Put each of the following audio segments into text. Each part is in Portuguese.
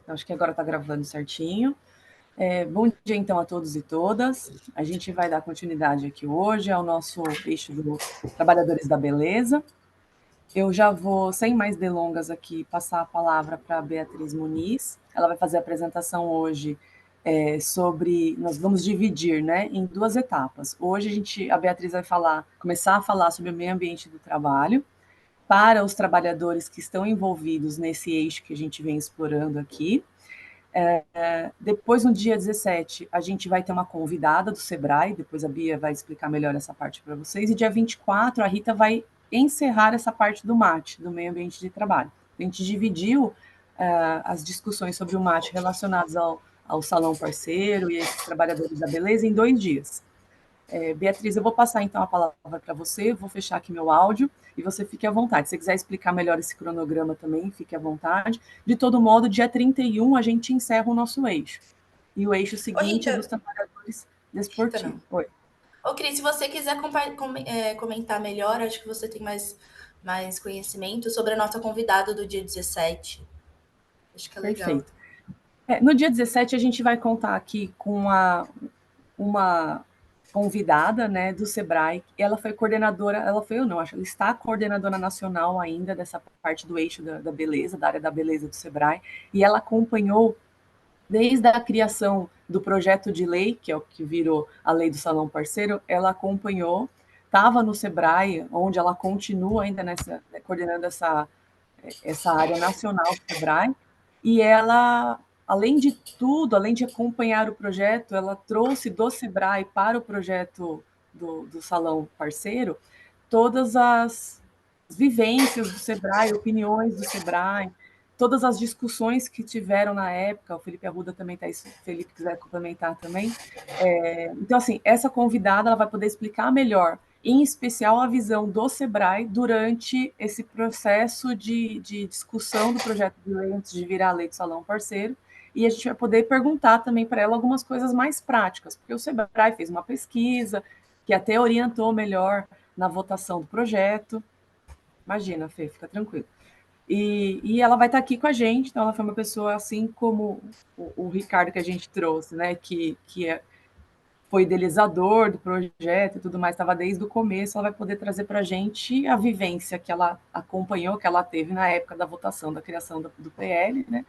Acho que agora está gravando certinho. Bom dia, então, a todos e todas. A gente vai dar continuidade aqui hoje ao nosso eixo do Trabalhadores da Beleza. Eu já vou, sem mais delongas aqui, passar a palavra para a Beatriz Muniz. Ela vai fazer a apresentação hoje sobre... Nós vamos dividir, né, em duas etapas. Hoje a Beatriz vai começar a falar sobre o meio ambiente do trabalho para os trabalhadores que estão envolvidos nesse eixo que a gente vem explorando aqui. Depois, no dia 17, a gente vai ter uma convidada do Sebrae, depois a Bia vai explicar melhor essa parte para vocês, e dia 24, a Rita vai encerrar essa parte do MAT, do meio ambiente de trabalho. A gente dividiu as discussões sobre o MAT relacionadas ao salão parceiro e esses trabalhadores da beleza em 2 dias. Beatriz, eu vou passar então a palavra para você, vou fechar aqui meu áudio e você fique à vontade. Se você quiser explicar melhor esse cronograma também, fique à vontade. De todo modo, dia 31 a gente encerra o nosso eixo. E o eixo seguinte é dos trabalhadores desportivos. Oi. Ô, Cris, se você quiser comentar melhor, acho que você tem mais conhecimento sobre a nossa convidada do dia 17. Acho que é legal. Perfeito. No dia 17, a gente vai contar aqui com uma convidada, né, do Sebrae. Ela foi coordenadora, ela está coordenadora nacional ainda dessa parte do eixo da beleza, da área da beleza do Sebrae, e ela acompanhou desde a criação do projeto de lei, que é o que virou a lei do Salão Parceiro. Ela acompanhou, estava no Sebrae, onde ela continua ainda coordenando essa área nacional do Sebrae, e ela, além de tudo, além de acompanhar o projeto, ela trouxe do Sebrae para o projeto do Salão Parceiro todas as vivências do Sebrae, opiniões do Sebrae, todas as discussões que tiveram na época. O Felipe Arruda também está aí, se o Felipe quiser complementar também. Então, assim, essa convidada ela vai poder explicar melhor, em especial a visão do Sebrae durante esse processo de discussão do projeto de lei antes de virar a lei do Salão Parceiro, e a gente vai poder perguntar também para ela algumas coisas mais práticas, porque o Sebrae fez uma pesquisa que até orientou melhor na votação do projeto. Imagina, Fê, fica tranquilo. E ela vai estar aqui com a gente, então ela foi uma pessoa assim como o Ricardo que a gente trouxe, né, foi idealizador do projeto e tudo mais, estava desde o começo. Ela vai poder trazer para a gente a vivência que ela acompanhou, que ela teve na época da votação, da criação do PL, né?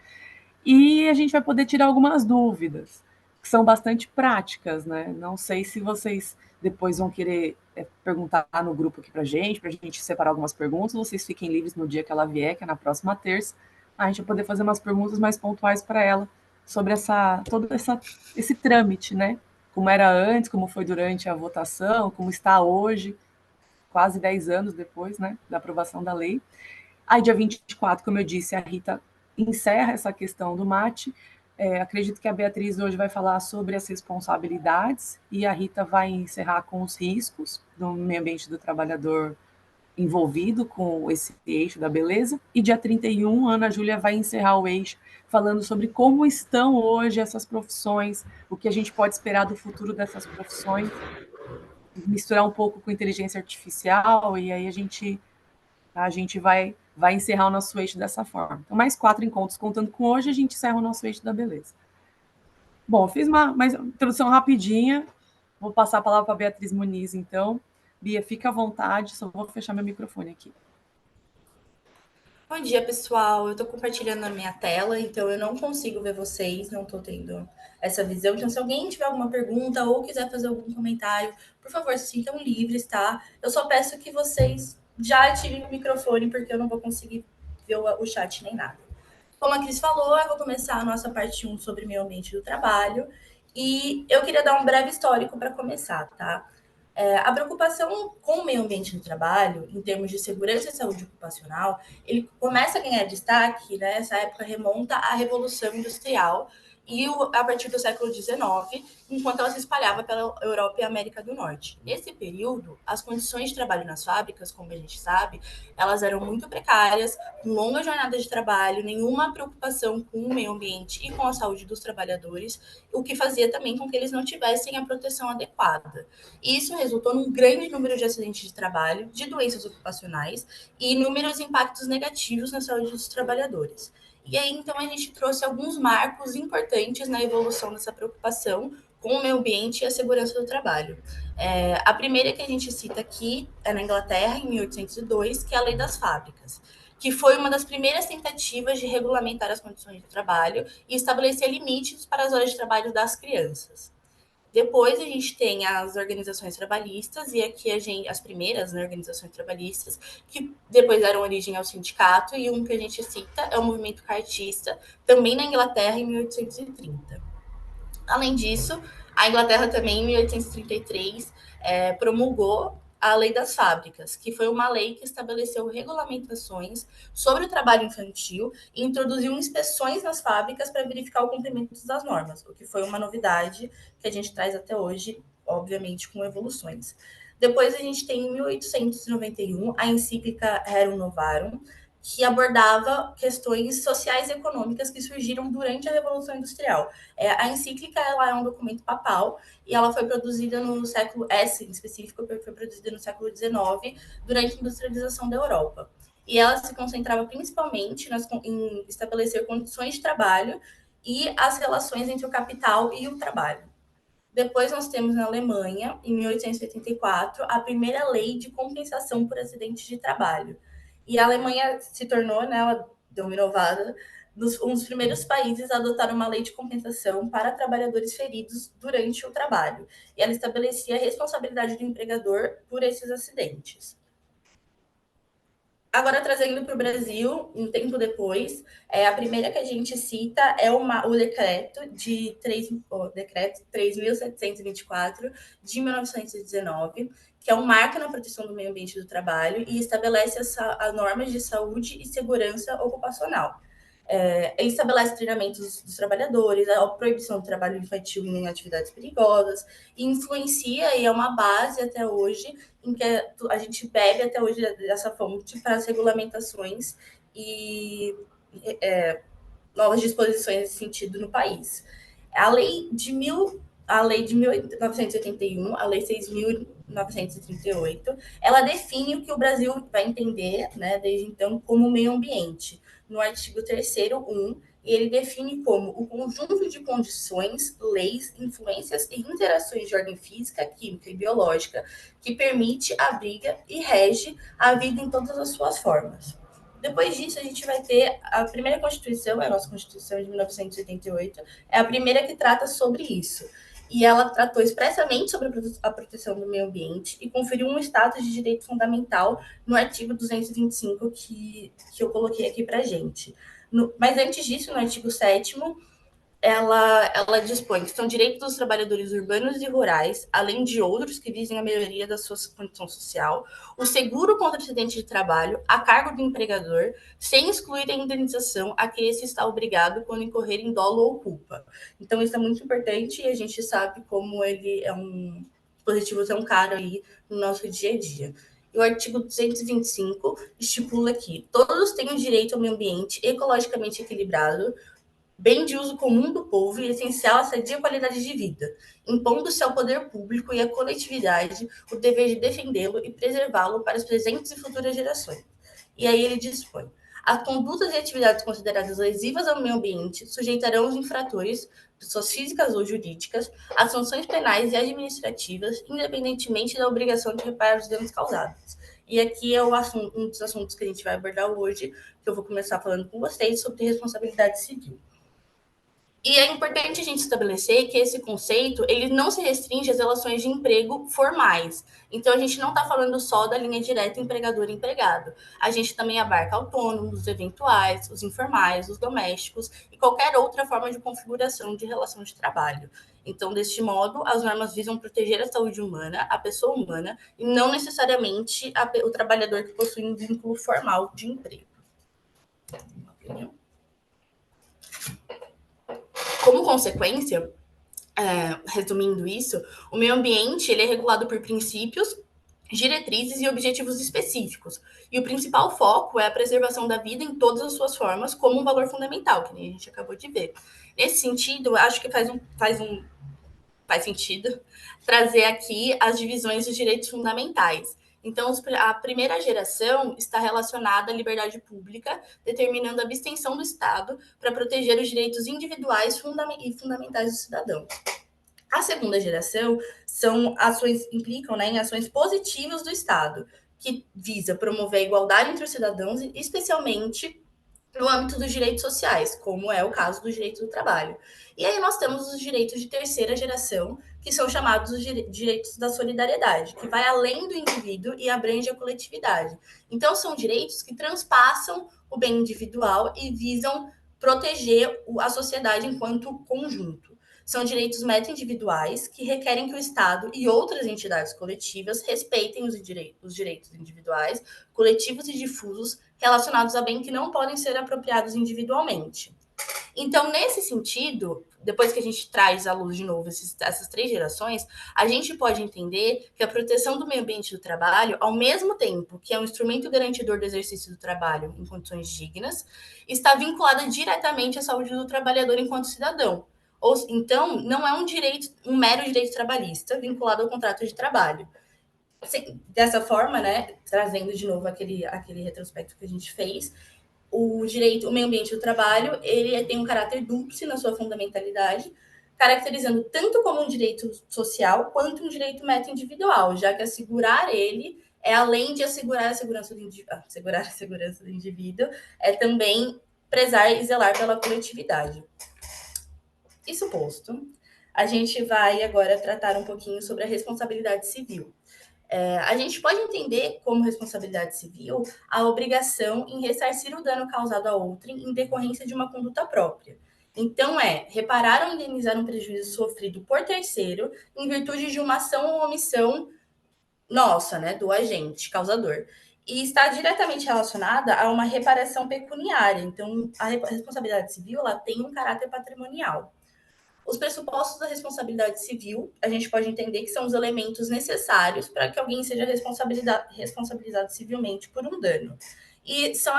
E a gente vai poder tirar algumas dúvidas, que são bastante práticas, né? Não sei se vocês depois vão querer perguntar no grupo aqui para a gente separar algumas perguntas. Vocês fiquem livres no dia que ela vier, que é na próxima terça. A gente vai poder fazer umas perguntas mais pontuais para ela sobre esse trâmite, né? Como era antes, como foi durante a votação, como está hoje, quase 10 anos depois, né, da aprovação da lei. Aí, dia 24, como eu disse, a Rita encerra essa questão do mate. Acredito que a Beatriz hoje vai falar sobre as responsabilidades e a Rita vai encerrar com os riscos do meio ambiente do trabalhador envolvido com esse eixo da beleza. E dia 31, a Ana Júlia vai encerrar o eixo falando sobre como estão hoje essas profissões, o que a gente pode esperar do futuro dessas profissões, misturar um pouco com inteligência artificial, e aí a gente vai encerrar o nosso eixo dessa forma. Então, mais 4 encontros contando com hoje, a gente encerra o nosso eixo da beleza. Bom, fiz uma introdução rapidinha, vou passar a palavra para a Beatriz Muniz, então. Bia, fica à vontade, só vou fechar meu microfone aqui. Bom dia, pessoal. Eu estou compartilhando a minha tela, então eu não consigo ver vocês, não estou tendo essa visão. Então, se alguém tiver alguma pergunta ou quiser fazer algum comentário, por favor, se sintam livres, tá? Eu só peço que vocês já ativem o microfone, porque eu não vou conseguir ver o chat nem nada. Como a Cris falou, eu vou começar a nossa parte 1 sobre meio ambiente do trabalho. E eu queria dar um breve histórico para começar, tá? A preocupação com o meio ambiente do trabalho, em termos de segurança e saúde ocupacional, ele começa a ganhar destaque, né? Essa época remonta à Revolução Industrial e a partir do século XIX, enquanto ela se espalhava pela Europa e América do Norte. Nesse período, as condições de trabalho nas fábricas, como a gente sabe, elas eram muito precárias, com longas jornadas de trabalho, nenhuma preocupação com o meio ambiente e com a saúde dos trabalhadores, o que fazia também com que eles não tivessem a proteção adequada. Isso resultou num grande número de acidentes de trabalho, de doenças ocupacionais e inúmeros impactos negativos na saúde dos trabalhadores. E aí, então, a gente trouxe alguns marcos importantes na evolução dessa preocupação com o meio ambiente e a segurança do trabalho. A primeira que a gente cita aqui é na Inglaterra, em 1802, que é a Lei das Fábricas, que foi uma das primeiras tentativas de regulamentar as condições de trabalho e estabelecer limites para as horas de trabalho das crianças. Depois a gente tem as organizações trabalhistas, e aqui as primeiras, né, organizações trabalhistas, que depois deram origem ao sindicato, e um que a gente cita é o movimento cartista, também na Inglaterra, em 1830. Além disso, a Inglaterra também, em 1833, promulgou a Lei das Fábricas, que foi uma lei que estabeleceu regulamentações sobre o trabalho infantil e introduziu inspeções nas fábricas para verificar o cumprimento das normas, o que foi uma novidade que a gente traz até hoje, obviamente com evoluções. Depois a gente tem, em 1891, a encíclica Rerum Novarum, que abordava questões sociais e econômicas que surgiram durante a Revolução Industrial. A encíclica ela é um documento papal e ela foi produzida no século S, em específico, porque foi produzida no século XIX, durante a industrialização da Europa. E ela se concentrava principalmente em estabelecer condições de trabalho e as relações entre o capital e o trabalho. Depois nós temos na Alemanha, em 1884, a primeira lei de compensação por acidentes de trabalho. E a Alemanha se tornou, né, ela deu uma inovada, um dos primeiros países a adotar uma lei de compensação para trabalhadores feridos durante o trabalho. E ela estabelecia a responsabilidade do empregador por esses acidentes. Agora, trazendo para o Brasil, um tempo depois, a primeira que a gente cita é o decreto de decreto 3.724 de 1919, que é um marco na proteção do meio ambiente do trabalho e estabelece as normas de saúde e segurança ocupacional. Ele estabelece treinamentos dos trabalhadores, a proibição do trabalho infantil em atividades perigosas, e influencia e é uma base até hoje em que a gente bebe até hoje dessa fonte para as regulamentações e novas disposições nesse sentido no país. A lei de 1981, a lei 6.938, ela define o que o Brasil vai entender, né, desde então, como meio ambiente. No artigo 3º, 1, e ele define como o conjunto de condições, leis, influências e interações de ordem física, química e biológica que permite, abriga e rege a vida em todas as suas formas. Depois disso, a gente vai ter a primeira Constituição, a nossa Constituição de 1988, é a primeira que trata sobre isso. E ela tratou expressamente sobre a proteção do meio ambiente e conferiu um status de direito fundamental no artigo 225 que eu coloquei aqui para a gente. Mas antes disso, no artigo 7º, ela dispõe que são direitos dos trabalhadores urbanos e rurais, além de outros que visem a melhoria da sua condição social, o seguro contra acidente de trabalho a cargo do empregador, sem excluir a indenização a que esse está obrigado quando incorrer em dolo ou culpa. Então, isso é muito importante e a gente sabe como ele é um dispositivo tão caro aí no nosso dia a dia. E o artigo 225 estipula que todos têm o direito ao meio ambiente ecologicamente equilibrado, bem de uso comum do povo e essencial à sadia qualidade de vida, impondo-se ao poder público e à coletividade o dever de defendê-lo e preservá-lo para as presentes e futuras gerações. E aí ele dispõe: as condutas e atividades consideradas lesivas ao meio ambiente sujeitarão os infratores, pessoas físicas ou jurídicas, a sanções penais e administrativas, independentemente da obrigação de reparar os danos causados. E aqui é um dos assuntos que a gente vai abordar hoje, que eu vou começar falando com vocês sobre responsabilidade civil. E é importante a gente estabelecer que esse conceito ele não se restringe às relações de emprego formais. Então, a gente não está falando só da linha direta empregador-empregado. A gente também abarca autônomos, eventuais, os informais, os domésticos e qualquer outra forma de configuração de relação de trabalho. Então, deste modo, as normas visam proteger a saúde humana, a pessoa humana, e não necessariamente o trabalhador que possui um vínculo formal de emprego. Como consequência, resumindo isso, o meio ambiente ele é regulado por princípios, diretrizes e objetivos específicos. E o principal foco é a preservação da vida em todas as suas formas como um valor fundamental, que nem a gente acabou de ver. Nesse sentido, acho que faz sentido trazer aqui as divisões dos direitos fundamentais. Então, a primeira geração está relacionada à liberdade pública, determinando a abstenção do Estado para proteger os direitos individuais e fundamentais do cidadão. A segunda geração são ações, implicam, né, em ações positivas do Estado, que visa promover a igualdade entre os cidadãos, especialmente no âmbito dos direitos sociais, como é o caso do direito do trabalho. E aí nós temos os direitos de terceira geração, que são chamados os direitos da solidariedade, que vai além do indivíduo e abrange a coletividade. Então, são direitos que transpassam o bem individual e visam proteger a sociedade enquanto conjunto. São direitos meta-individuais que requerem que o Estado e outras entidades coletivas respeitem os direitos individuais, coletivos e difusos relacionados a bens que não podem ser apropriados individualmente. Então, nesse sentido, depois que a gente traz à luz de novo essas três gerações, a gente pode entender que a proteção do meio ambiente do trabalho, ao mesmo tempo que é um instrumento garantidor do exercício do trabalho em condições dignas, está vinculada diretamente à saúde do trabalhador enquanto cidadão. Então, não é um mero direito trabalhista vinculado ao contrato de trabalho. Assim, dessa forma, né, trazendo de novo aquele retrospecto que a gente fez, o meio ambiente do trabalho, ele tem um caráter dúplice na sua fundamentalidade, caracterizando tanto como um direito social quanto um direito meta-individual, já que assegurar ele é além de assegurar a segurança do indivíduo, é também prezar e zelar pela coletividade. Isso posto, a gente vai agora tratar um pouquinho sobre a responsabilidade civil. A gente pode entender como responsabilidade civil a obrigação em ressarcir o dano causado a outrem em decorrência de uma conduta própria. Então, reparar ou indenizar um prejuízo sofrido por terceiro em virtude de uma ação ou omissão nossa, né, do agente causador. E está diretamente relacionada a uma reparação pecuniária. Então, a responsabilidade civil ela tem um caráter patrimonial. Os pressupostos da responsabilidade civil, a gente pode entender que são os elementos necessários para que alguém seja responsabilizado civilmente por um dano. E são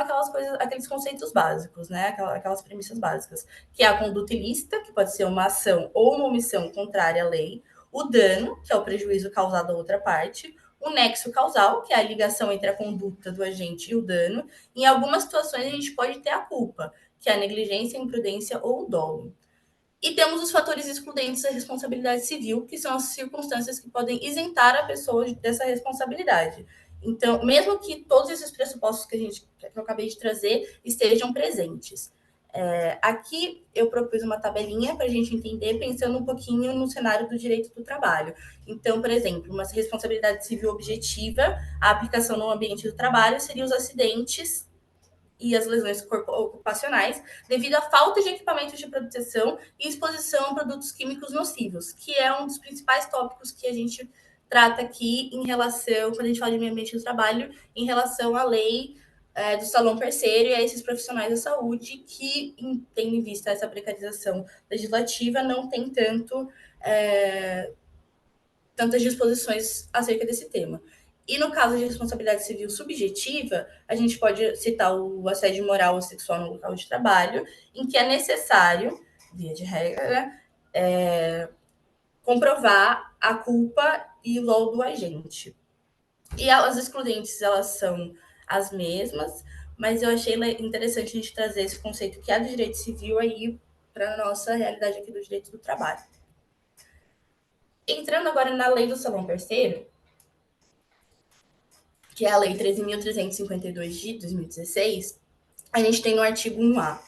aqueles conceitos básicos, né? Aquelas premissas básicas, que é a conduta ilícita, que pode ser uma ação ou uma omissão contrária à lei, o dano, que é o prejuízo causado a outra parte, o nexo causal, que é a ligação entre a conduta do agente e o dano. Em algumas situações, a gente pode ter a culpa, que é a negligência, a imprudência ou o dolo. E temos os fatores excludentes da responsabilidade civil, que são as circunstâncias que podem isentar a pessoa dessa responsabilidade. Então, mesmo que todos esses pressupostos que eu acabei de trazer estejam presentes. Aqui eu propus uma tabelinha para a gente entender, pensando um pouquinho no cenário do direito do trabalho. Então, por exemplo, uma responsabilidade civil objetiva, a aplicação no ambiente do trabalho seria os acidentes e as lesões ocupacionais devido à falta de equipamentos de proteção e exposição a produtos químicos nocivos, que é um dos principais tópicos que a gente trata aqui em relação, quando a gente fala de meio ambiente do trabalho, em relação à lei do salão parceiro e a esses profissionais da saúde que, tendo em vista essa precarização legislativa, não tem tantas disposições acerca desse tema. E no caso de responsabilidade civil subjetiva, a gente pode citar o assédio moral ou sexual no local de trabalho, em que é necessário, via de regra, comprovar a culpa e o dolo do agente. E as excludentes, elas são as mesmas, mas eu achei interessante a gente trazer esse conceito que é do direito civil aí para a nossa realidade aqui do direito do trabalho. Entrando agora na lei do salão parceiro, que é a Lei 13.352 de 2016, a gente tem no artigo 1A.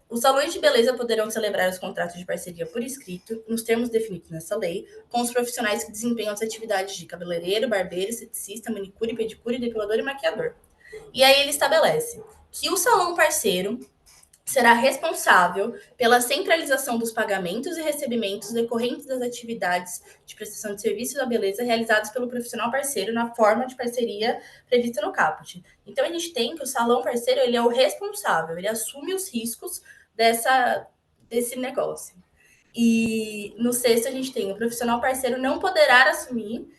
Os salões de beleza poderão celebrar os contratos de parceria por escrito, nos termos definidos nessa lei, com os profissionais que desempenham as atividades de cabeleireiro, barbeiro, esteticista, manicure, pedicure, depilador e maquiador. E aí ele estabelece que o salão parceiro será responsável pela centralização dos pagamentos e recebimentos decorrentes das atividades de prestação de serviços da beleza realizadas pelo profissional parceiro na forma de parceria prevista no caput. Então, a gente tem que o salão parceiro ele é o responsável, ele assume os riscos desse negócio. E no sexto, a gente tem o profissional parceiro não poderá assumir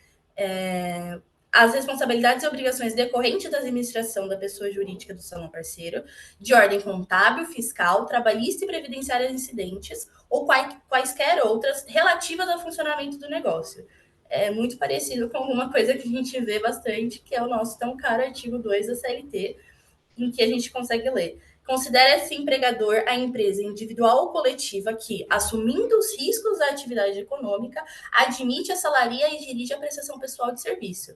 as responsabilidades e obrigações decorrentes da administração da pessoa jurídica do salão parceiro, de ordem contábil, fiscal, trabalhista e previdenciária incidentes, ou quaisquer outras relativas ao funcionamento do negócio. é muito parecido com alguma coisa que a gente vê bastante, que é o nosso tão caro artigo 2 da CLT, em que a gente consegue ler. Considera-se empregador a empresa individual ou coletiva que, assumindo os riscos da atividade econômica, admite, assalaria e dirige a prestação pessoal de serviço.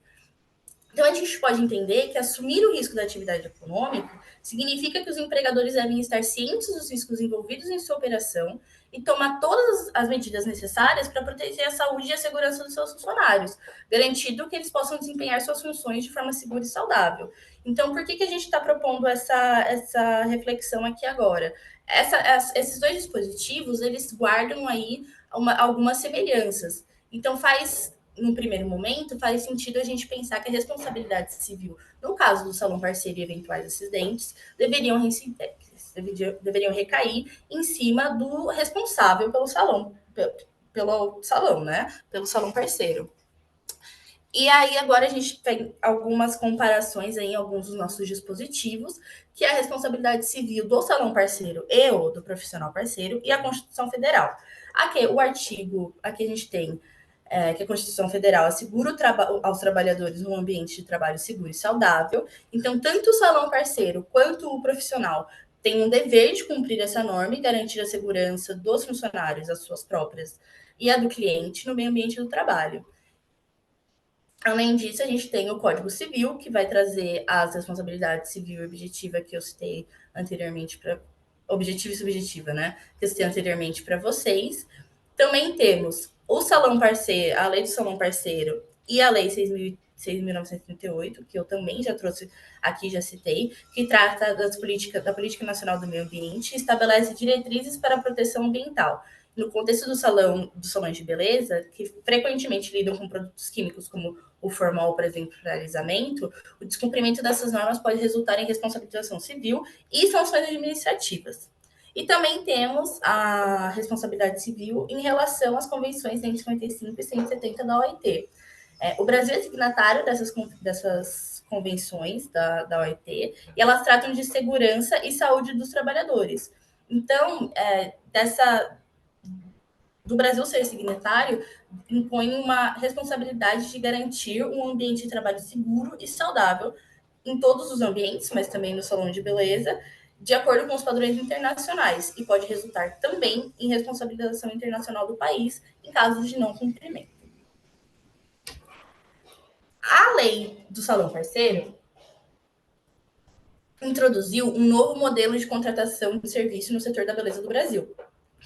Então, a gente pode entender que assumir o risco da atividade econômica significa que os empregadores devem estar cientes dos riscos envolvidos em sua operação e tomar todas as medidas necessárias para proteger a saúde e a segurança dos seus funcionários, garantindo que eles possam desempenhar suas funções de forma segura e saudável. Então, por que a gente está propondo essa reflexão aqui agora? Esses dois dispositivos, eles guardam aí algumas semelhanças. Então, no primeiro momento, faz sentido a gente pensar que a responsabilidade civil, no caso do salão parceiro e eventuais acidentes, deveriam recair em cima do responsável pelo salão, né? Pelo salão parceiro. E aí, agora a gente tem algumas comparações em alguns dos nossos dispositivos, que é a responsabilidade civil do salão parceiro e ou do profissional parceiro e a Constituição Federal. Aqui, o artigo, aqui a gente tem que a Constituição Federal assegura aos trabalhadores um ambiente de trabalho seguro e saudável. Então, tanto o salão parceiro quanto o profissional têm um dever de cumprir essa norma e garantir a segurança dos funcionários, as suas próprias e a do cliente no meio ambiente do trabalho. Além disso, a gente tem o Código Civil, que vai trazer as responsabilidades civil e objetiva que eu citei anteriormente, objetiva e subjetiva, né? Que eu citei anteriormente para vocês. Também temos o Salão Parceiro, a Lei do Salão Parceiro e a Lei 6.938, que eu também já trouxe aqui, já citei, que trata da Política Nacional do Meio Ambiente e estabelece diretrizes para a proteção ambiental. No contexto dos salões de beleza, que frequentemente lidam com produtos químicos como o formol, por exemplo, para alisamento, o descumprimento dessas normas pode resultar em responsabilização civil e sanções administrativas. E também temos a responsabilidade civil em relação às convenções 155 e 170 da OIT. O Brasil é signatário dessas convenções da OIT e elas tratam de segurança e saúde dos trabalhadores. Então, do Brasil ser signatário impõe uma responsabilidade de garantir um ambiente de trabalho seguro e saudável em todos os ambientes, mas também no salão de beleza, de acordo com os padrões internacionais, e pode resultar também em responsabilização internacional do país em caso de não cumprimento. A lei do salão parceiro introduziu um novo modelo de contratação de serviço no setor da beleza do Brasil,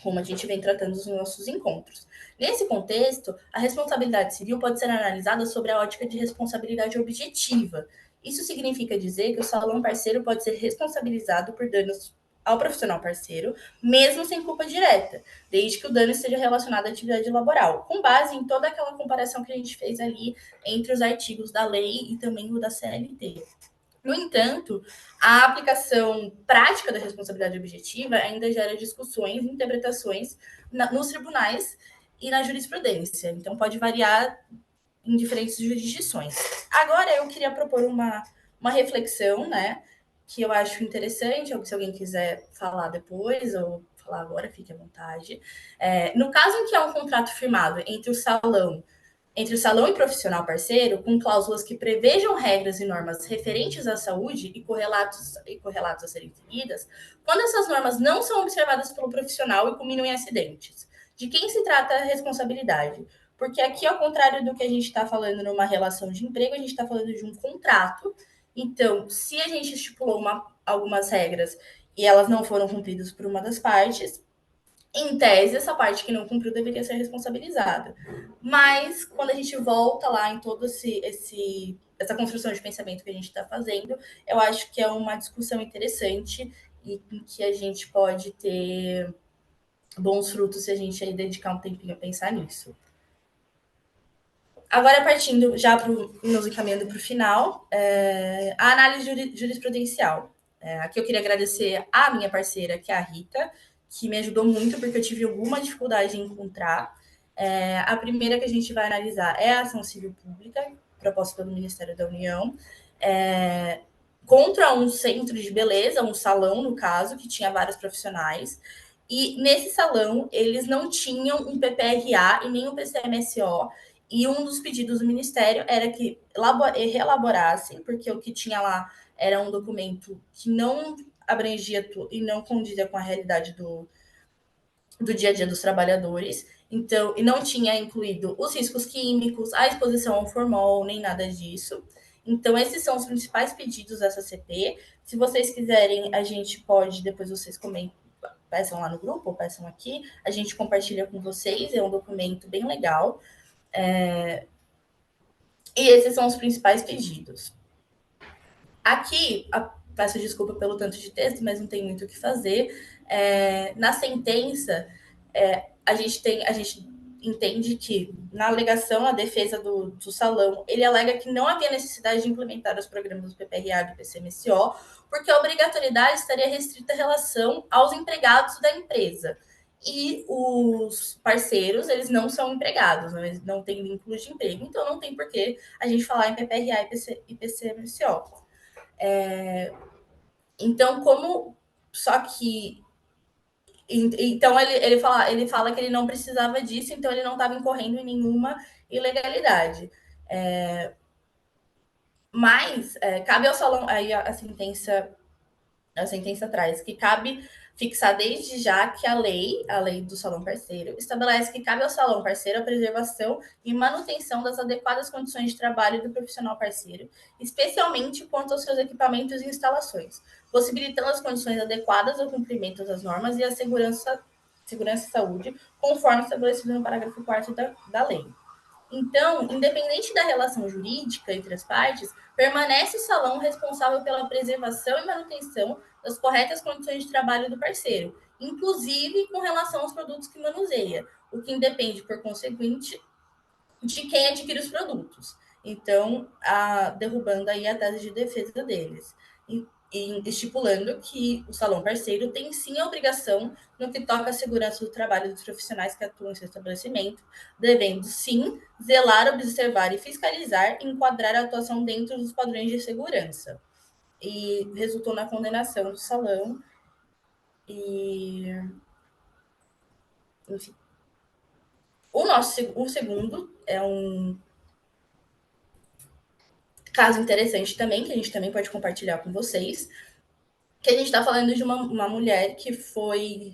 como a gente vem tratando nos nossos encontros. Nesse contexto, a responsabilidade civil pode ser analisada sobre a ótica de responsabilidade objetiva. Isso significa dizer que o salão parceiro pode ser responsabilizado por danos ao profissional parceiro, mesmo sem culpa direta, desde que o dano esteja relacionado à atividade laboral, com base em toda aquela comparação que a gente fez ali entre os artigos da lei e também o da CLT. No entanto, a aplicação prática da responsabilidade objetiva ainda gera discussões e interpretações nos tribunais e na jurisprudência. Então, pode variar em diferentes jurisdições. Agora, eu queria propor uma reflexão, né, que eu acho interessante, ou se alguém quiser falar depois, ou falar agora, fique à vontade. No caso em que há um contrato firmado entre o salão e profissional parceiro, com cláusulas que prevejam regras e normas referentes à saúde e correlatos a serem seguidas, quando essas normas não são observadas pelo profissional e culminam em acidentes. De quem se trata a responsabilidade? Porque aqui, ao contrário do que a gente está falando numa relação de emprego, a gente está falando de um contrato. Então, se a gente estipulou algumas regras e elas não foram cumpridas por uma das partes, em tese, essa parte que não cumpriu deveria ser responsabilizada. Mas, quando a gente volta lá em todo essa construção de pensamento que a gente está fazendo, eu acho que é uma discussão interessante e que a gente pode ter bons frutos se a gente aí dedicar um tempinho a pensar nisso. Agora, partindo já nos encaminhando para o final, a análise jurisprudencial. Aqui eu queria agradecer a minha parceira, que é a Rita, que me ajudou muito, porque eu tive alguma dificuldade em encontrar. A primeira que a gente vai analisar é a ação civil pública, proposta pelo Ministério da União, contra um centro de beleza, um salão, no caso, que tinha vários profissionais. E nesse salão, eles não tinham um PPRA e nem um PCMSO, E um dos pedidos do Ministério era que reelaborassem, porque o que tinha lá era um documento que não abrangia tudo e não condizia com a realidade do dia a dia dos trabalhadores. Então, e não tinha incluído os riscos químicos, a exposição ao formol, nem nada disso. Então, esses são os principais pedidos dessa CP. Se vocês quiserem, a gente pode, depois vocês comentam, peçam lá no grupo, ou peçam aqui, a gente compartilha com vocês, é um documento bem legal. E esses são os principais pedidos. Aqui, peço desculpa pelo tanto de texto, mas não tem muito o que fazer. Na sentença, a gente entende que, na alegação, a defesa do salão, ele alega que não havia necessidade de implementar os programas do PPRA e do PCMSO, porque a obrigatoriedade estaria restrita em relação aos empregados da empresa. E os parceiros, eles não são empregados, né? Eles não têm vínculo de emprego, então não tem por que a gente falar em PPRA e PCMSO. Então, como. Só que. Então, ele fala que ele não precisava disso, então ele não estava incorrendo em nenhuma ilegalidade. Mas cabe ao salão. Aí a sentença traz que cabe fixar desde já que a lei do salão parceiro, estabelece que cabe ao salão parceiro a preservação e manutenção das adequadas condições de trabalho do profissional parceiro, especialmente quanto aos seus equipamentos e instalações, possibilitando as condições adequadas ao cumprimento das normas e à segurança e saúde, conforme estabelecido no parágrafo 4º da lei. Então, independente da relação jurídica entre as partes, permanece o salão responsável pela preservação e manutenção das corretas condições de trabalho do parceiro, inclusive com relação aos produtos que manuseia, o que independe, por conseguinte, de quem adquire os produtos. Então, derrubando aí a tese de defesa deles. E estipulando que o salão parceiro tem sim a obrigação no que toca à segurança do trabalho dos profissionais que atuam em seu estabelecimento, devendo sim zelar, observar e fiscalizar e enquadrar a atuação dentro dos padrões de segurança. E resultou na condenação do salão e, enfim. O segundo é um caso interessante também, que a gente também pode compartilhar com vocês, que a gente está falando de uma mulher que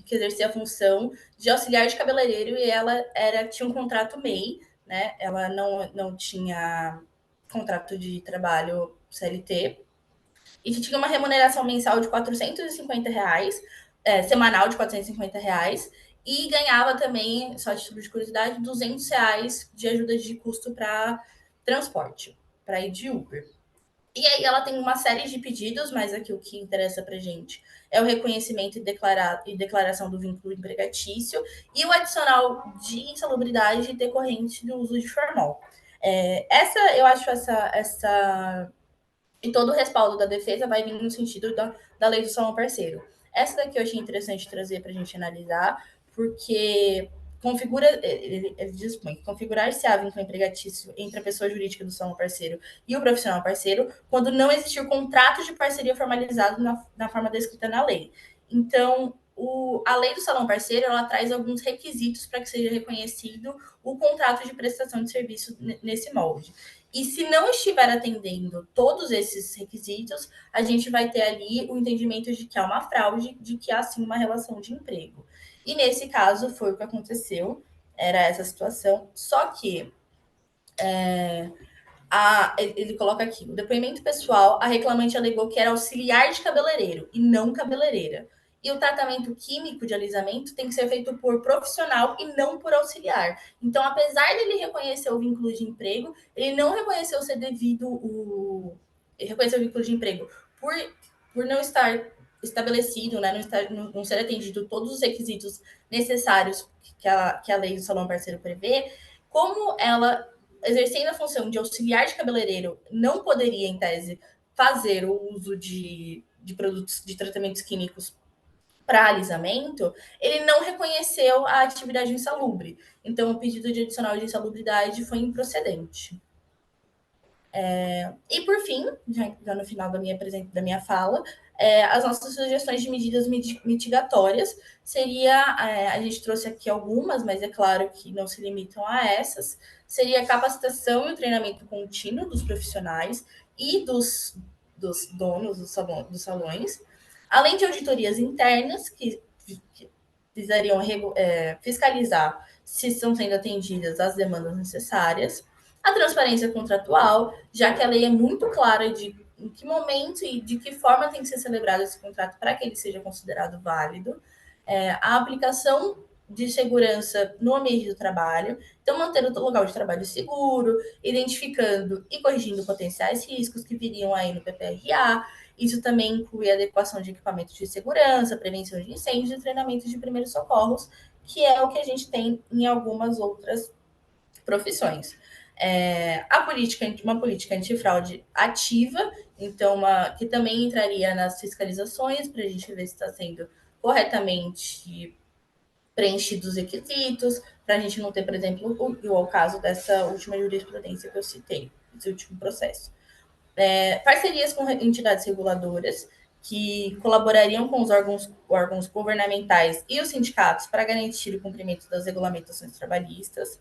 exercia a função de auxiliar de cabeleireiro e ela tinha um contrato MEI, né? Ela não tinha contrato de trabalho CLT e que tinha uma remuneração mensal de R$ 450, semanal de R$ 450, e ganhava também, só a título de curiosidade, R$ 200 de ajuda de custo para transporte, para ir de Uber. E aí ela tem uma série de pedidos, mas aqui o que interessa para gente é o reconhecimento e declaração do vínculo empregatício e o adicional de insalubridade decorrente do uso de formol. Eu acho essa e todo o respaldo da defesa vai vir no sentido da lei do salão parceiro. Essa daqui eu achei interessante trazer para a gente analisar, porque ele dispõe que configurar-se-á vínculo empregatício entre a pessoa jurídica do salão parceiro e o profissional parceiro quando não existir o contrato de parceria formalizado na forma descrita na lei. Então, a lei do salão parceiro ela traz alguns requisitos para que seja reconhecido o contrato de prestação de serviço nesse molde. E se não estiver atendendo todos esses requisitos, a gente vai ter ali o entendimento de que há uma fraude, de que há sim uma relação de emprego. E nesse caso foi o que aconteceu, era essa situação, só que ele coloca aqui, no depoimento pessoal, a reclamante alegou que era auxiliar de cabeleireiro e não cabeleireira. E o tratamento químico de alisamento tem que ser feito por profissional e não por auxiliar. Então, apesar dele reconhecer o vínculo de emprego, ele não reconheceu ser devido ele reconheceu o vínculo de emprego por não estar estabelecido, né, não ser atendido todos os requisitos necessários que a lei do salão parceiro prevê, como ela exercendo a função de auxiliar de cabeleireiro, não poderia, em tese, fazer o uso de produtos de tratamentos químicos para alisamento, ele não reconheceu a atividade insalubre. Então, o pedido de adicional de insalubridade foi improcedente. E, por fim, já no final da minha fala, as nossas sugestões de medidas mitigatórias seria, a gente trouxe aqui algumas, mas é claro que não se limitam a essas, seria a capacitação e o treinamento contínuo dos profissionais e dos donos dos salões, além de auditorias internas que visariam fiscalizar se estão sendo atendidas as demandas necessárias, a transparência contratual, já que a lei é muito clara de em que momento e de que forma tem que ser celebrado esse contrato para que ele seja considerado válido, a aplicação de segurança no ambiente do trabalho, então manter o local de trabalho seguro, identificando e corrigindo potenciais riscos que viriam aí no PPRA. Isso também inclui a adequação de equipamentos de segurança, prevenção de incêndios e treinamento de primeiros socorros, que é o que a gente tem em algumas outras profissões. Uma política antifraude ativa, então que também entraria nas fiscalizações para a gente ver se está sendo corretamente preenchidos os requisitos, para a gente não ter, por exemplo, o caso dessa última jurisprudência que eu citei, esse último processo. Parcerias com entidades reguladoras que colaborariam com os órgãos governamentais e os sindicatos para garantir o cumprimento das regulamentações trabalhistas,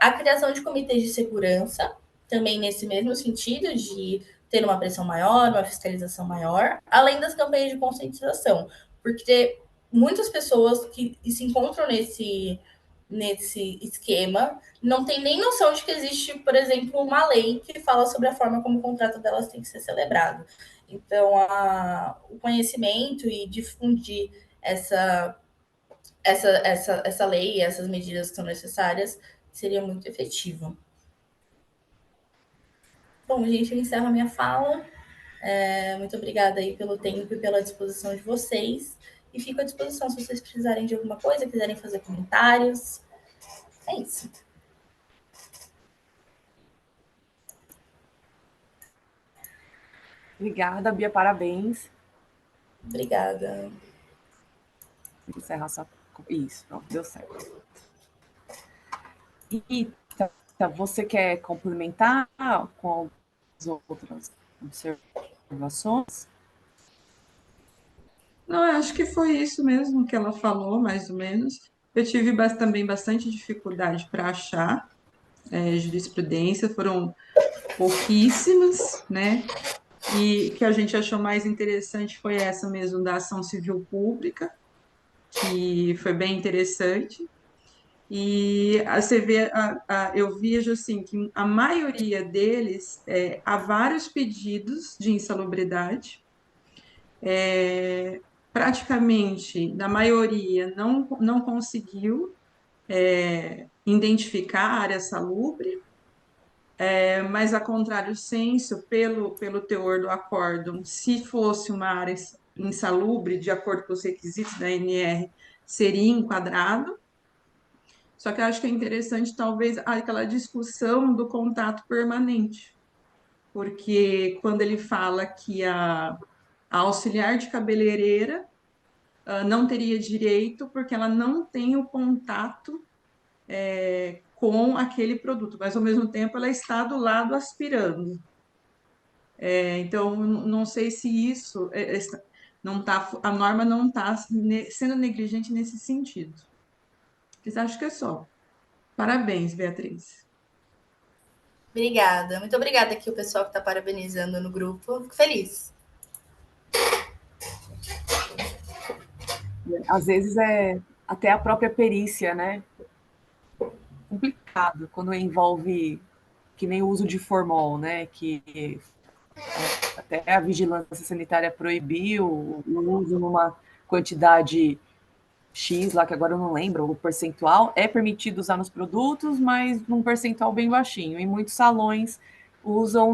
a criação de comitês de segurança, também nesse mesmo sentido de ter uma pressão maior, uma fiscalização maior, além das campanhas de conscientização, porque muitas pessoas que se encontram nesse esquema não tem nem noção de que existe, por exemplo, uma lei que fala sobre a forma como o contrato delas tem que ser celebrado. Então, o conhecimento e difundir essa lei e essas medidas que são necessárias seria muito efetivo. Bom, gente, eu encerro a minha fala. Muito obrigada aí pelo tempo e pela disposição de vocês. E fico à disposição se vocês precisarem de alguma coisa, quiserem fazer comentários. É isso. Obrigada, Bia, parabéns. Obrigada. Vou encerrar só. Isso, pronto, deu certo. E você quer complementar com as outras observações? Não, eu acho que foi isso mesmo que ela falou, mais ou menos. Eu tive também bastante dificuldade para achar jurisprudência, foram pouquíssimas, né? E que a gente achou mais interessante foi essa mesmo da ação civil pública, que foi bem interessante. E você vê, eu vejo assim que a maioria deles há vários pedidos de insalubridade. Praticamente, na maioria, não conseguiu identificar a área salubre, mas, a contrário senso, pelo teor do acórdão, se fosse uma área insalubre, de acordo com os requisitos da ANR, seria enquadrado. Só que eu acho que é interessante, talvez, aquela discussão do contato permanente, porque quando ele fala que a auxiliar de cabeleireira não teria direito, porque ela não tem o contato com aquele produto, mas ao mesmo tempo ela está do lado aspirando. Então, não sei se isso não tá, a norma não está sendo negligente nesse sentido. Mas acho que é só. Parabéns, Beatriz. Obrigada. Muito obrigada aqui o pessoal que está parabenizando no grupo. Fico feliz. Às vezes até a própria perícia, né? Complicado quando envolve que nem o uso de formol, né? Que até a vigilância sanitária proibiu o uso numa quantidade X, lá que agora eu não lembro, o percentual, é permitido usar nos produtos, mas num percentual bem baixinho. E muitos salões usam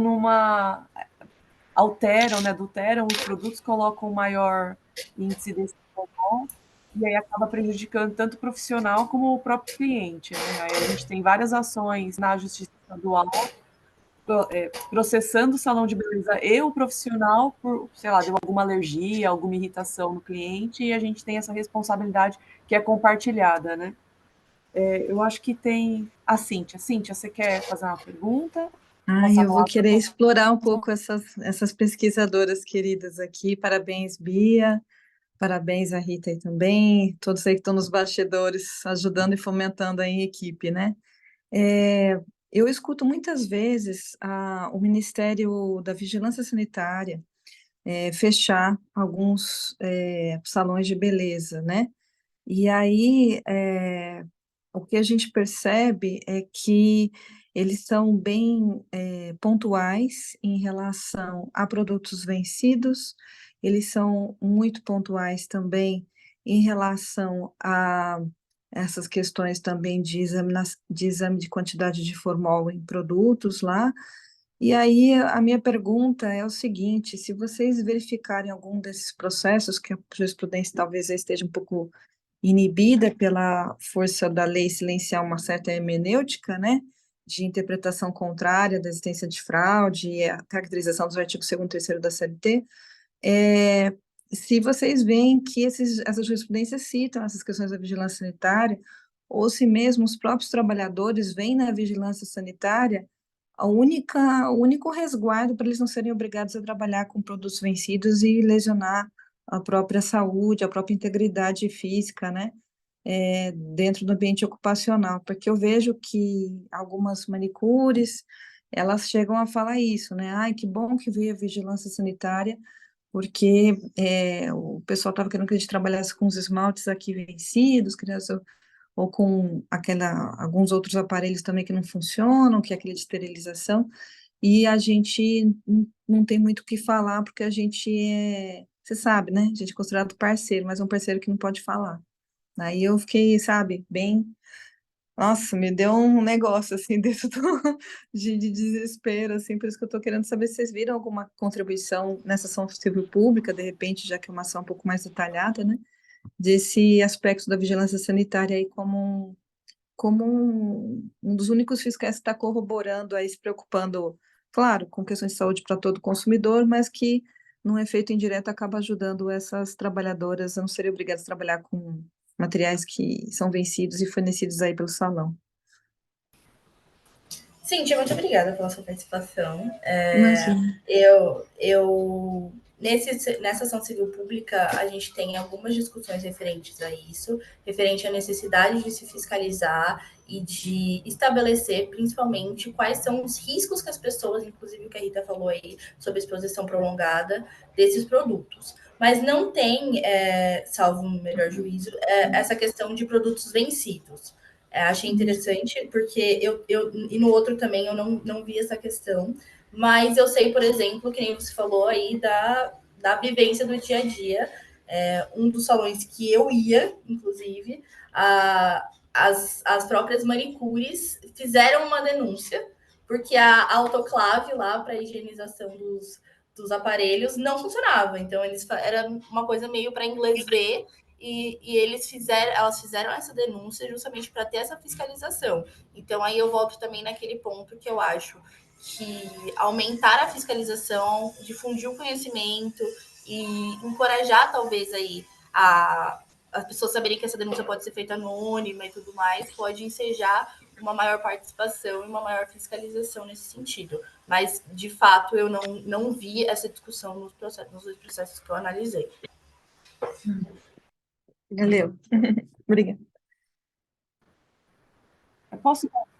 alteram, né, adulteram os produtos, colocam maior índice desse formol, e aí acaba prejudicando tanto o profissional como o próprio cliente. Né? Aí a gente tem várias ações na Justiça Estadual processando o salão de beleza e o profissional por, sei lá, deu alguma alergia, alguma irritação no cliente, e a gente tem essa responsabilidade que é compartilhada, né? Eu acho que tem a Cíntia. Cíntia, você quer fazer uma pergunta? Ai, eu vou querer explorar um pouco essas pesquisadoras queridas aqui. Parabéns, Bia. Parabéns a Rita aí também. Todos aí que estão nos bastidores ajudando e fomentando aí a equipe, né? Eu escuto muitas vezes o Ministério da Vigilância Sanitária fechar alguns salões de beleza, né? E aí, o que a gente percebe é que eles são bem pontuais em relação a produtos vencidos, eles são muito pontuais também em relação a essas questões também de exame de quantidade de formol em produtos lá. E aí, a minha pergunta é o seguinte: se vocês verificarem algum desses processos, que a jurisprudência talvez esteja um pouco inibida pela força da lei silenciar uma certa hermenêutica, né, de interpretação contrária da existência de fraude e a caracterização dos artigos 2º e 3º da CLT, é, se vocês veem que essas jurisprudências citam essas questões da vigilância sanitária, ou se mesmo os próprios trabalhadores veem na vigilância sanitária o único resguardo para eles não serem obrigados a trabalhar com produtos vencidos e lesionar a própria saúde, a própria integridade física, né, dentro do ambiente ocupacional, porque eu vejo que algumas manicures, elas chegam a falar isso, né, ai, que bom que veio a vigilância sanitária, porque o pessoal estava querendo que a gente trabalhasse com os esmaltes aqui vencidos, ou com alguns outros aparelhos também que não funcionam, que é aquele de esterilização, e a gente não tem muito o que falar, porque a gente você sabe, né, a gente é considerado parceiro, mas é um parceiro que não pode falar. Aí eu fiquei, sabe, bem, nossa, me deu um negócio, assim, dentro de desespero, assim, por isso que eu estou querendo saber se vocês viram alguma contribuição nessa ação civil pública, de repente, já que é uma ação um pouco mais detalhada, né, desse aspecto da vigilância sanitária aí como um dos únicos fiscais que está corroborando aí, se preocupando, claro, com questões de saúde para todo consumidor, mas que, num efeito indireto, acaba ajudando essas trabalhadoras a não serem obrigadas a trabalhar com materiais que são vencidos e fornecidos aí pelo salão. Cíntia, muito obrigada pela sua participação. Imagina. Nessa ação civil pública, a gente tem algumas discussões referentes a isso, referente à necessidade de se fiscalizar e de estabelecer, principalmente, quais são os riscos que as pessoas, inclusive o que a Rita falou aí, sobre exposição prolongada desses produtos. Mas não tem, salvo o melhor juízo, essa questão de produtos vencidos. Achei interessante, porque e no outro também eu não vi essa questão, mas eu sei, por exemplo, que nem você falou aí da vivência do dia a dia. Um dos salões que eu ia, inclusive, as próprias manicures fizeram uma denúncia, porque a autoclave lá para higienização dos aparelhos não funcionava. Então, era uma coisa meio para inglês ver, e elas fizeram essa denúncia justamente para ter essa fiscalização. Então, aí eu volto também naquele ponto que eu acho que aumentar a fiscalização, difundir o conhecimento e encorajar, talvez, aí as pessoas saberem que essa denúncia pode ser feita anônima e tudo mais, pode ensejar uma maior participação e uma maior fiscalização nesse sentido. Mas, de fato, eu não vi essa discussão nos dois processos que eu analisei. Valeu. Obrigada.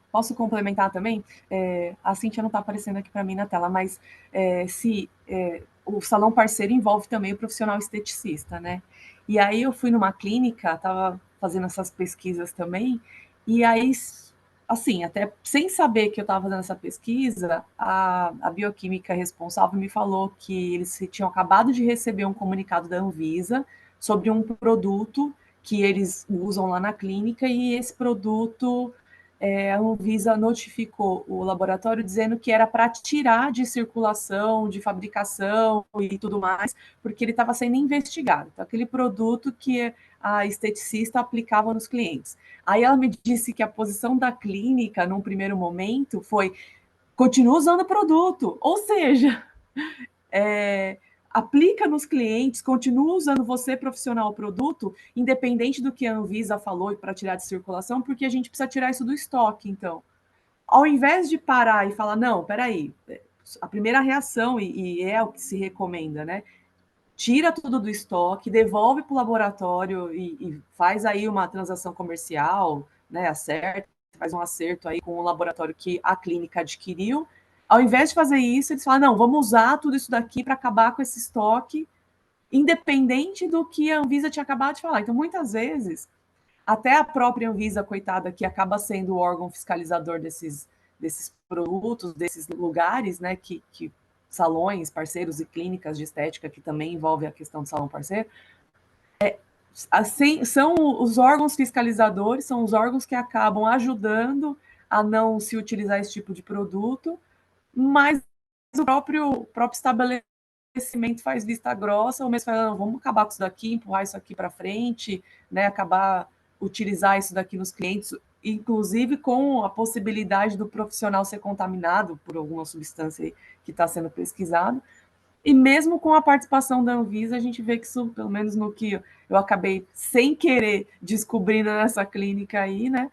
Posso complementar também? A Cíntia não está aparecendo aqui para mim na tela, mas se o salão parceiro envolve também o profissional esteticista, né? E aí eu fui numa clínica, estava fazendo essas pesquisas também, e aí, assim, até sem saber que eu estava fazendo essa pesquisa, a bioquímica responsável me falou que eles tinham acabado de receber um comunicado da Anvisa sobre um produto que eles usam lá na clínica, e esse produto a Anvisa notificou o laboratório dizendo que era para tirar de circulação, de fabricação e tudo mais, porque ele estava sendo investigado. Então, aquele produto que a esteticista aplicava nos clientes. Aí ela me disse que a posição da clínica, num primeiro momento, foi: continua usando o produto, ou seja, aplica nos clientes, continua usando você, profissional, o produto, independente do que a Anvisa falou para tirar de circulação, porque a gente precisa tirar isso do estoque. Então, ao invés de parar e falar, não, peraí, a primeira reação, e é o que se recomenda, né? Tira tudo do estoque, devolve para o laboratório e faz aí uma transação comercial, né? Acerta faz um acerto aí com o laboratório que a clínica adquiriu. Ao invés de fazer isso, eles falam, não, vamos usar tudo isso daqui para acabar com esse estoque, independente do que a Anvisa tinha acabado de falar. Então, muitas vezes, até a própria Anvisa, coitada, que acaba sendo o órgão fiscalizador desses produtos, desses lugares, né, que salões, parceiros e clínicas de estética, que também envolve a questão do salão parceiro, assim, são os órgãos fiscalizadores, são os órgãos que acabam ajudando a não se utilizar esse tipo de produto, mas o próprio estabelecimento faz vista grossa, ou mesmo fala, vamos acabar com isso daqui, empurrar isso aqui para frente, né, acabar utilizar isso daqui nos clientes, inclusive com a possibilidade do profissional ser contaminado por alguma substância que está sendo pesquisado. E mesmo com a participação da Anvisa, a gente vê que isso, pelo menos no que eu acabei sem querer descobrindo nessa clínica aí, né?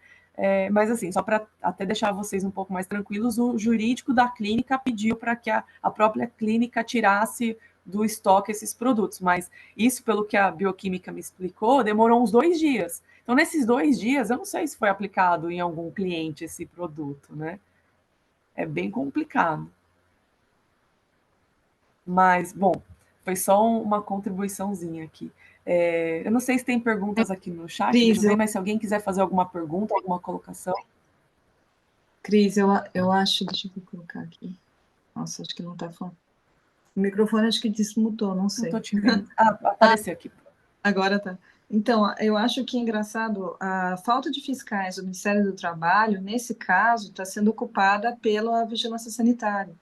Mas assim, só para até deixar vocês um pouco mais tranquilos, o jurídico da clínica pediu para que a própria clínica tirasse do estoque esses produtos, mas isso, pelo que a bioquímica me explicou, demorou uns 2 dias. Então, nesses 2 dias, eu não sei se foi aplicado em algum cliente esse produto, né? É bem complicado. Mas, bom, foi só uma contribuiçãozinha aqui. Eu não sei se tem perguntas aqui no chat, deixa eu ver, mas se alguém quiser fazer alguma pergunta, alguma colocação. Cris, eu acho, deixa eu colocar aqui. Nossa, acho que não está falando. O microfone acho que desmutou, não sei. Não estou te vendo. Apareceu aqui. Agora tá. Então, eu acho que é engraçado, a falta de fiscais do Ministério do Trabalho, nesse caso, está sendo ocupada pela vigilância sanitária.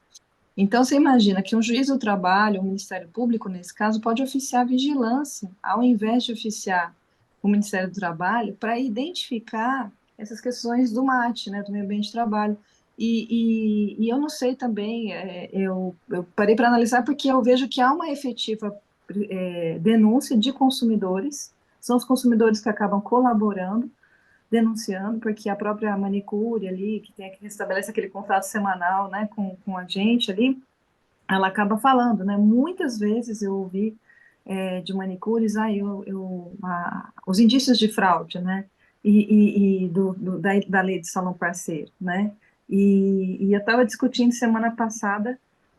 Então, você imagina que um juiz do trabalho, o Ministério Público, nesse caso, pode oficiar a vigilância, ao invés de oficiar o Ministério do Trabalho, para identificar essas questões do MAT, né, do meio ambiente de trabalho. E eu não sei também, eu parei para analisar porque eu vejo que há uma efetiva denúncia de consumidores, são os consumidores que acabam colaborando, denunciando, porque a própria manicure ali, que restabelece aquele contato semanal, né, com a gente ali, ela acaba falando, né, muitas vezes eu ouvi de manicures, os indícios de fraude, né, e da lei de salão parceiro, né, e eu estava discutindo semana passada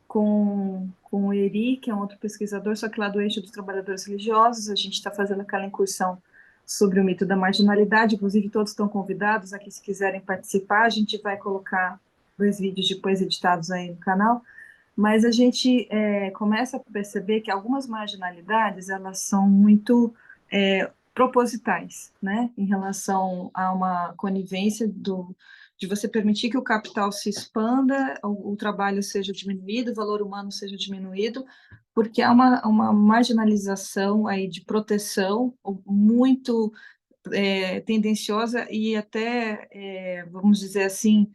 com o Eri, que é um outro pesquisador, só que lá do eixo dos trabalhadores religiosos, a gente está fazendo aquela incursão sobre o mito da marginalidade, inclusive todos estão convidados aqui, se quiserem participar, a gente vai colocar 2 vídeos depois editados aí no canal, mas a gente começa a perceber que algumas marginalidades, elas são muito propositais, né, em relação a uma conivência de você permitir que o capital se expanda, o trabalho seja diminuído, o valor humano seja diminuído, porque há uma marginalização aí de proteção muito tendenciosa e até, vamos dizer assim,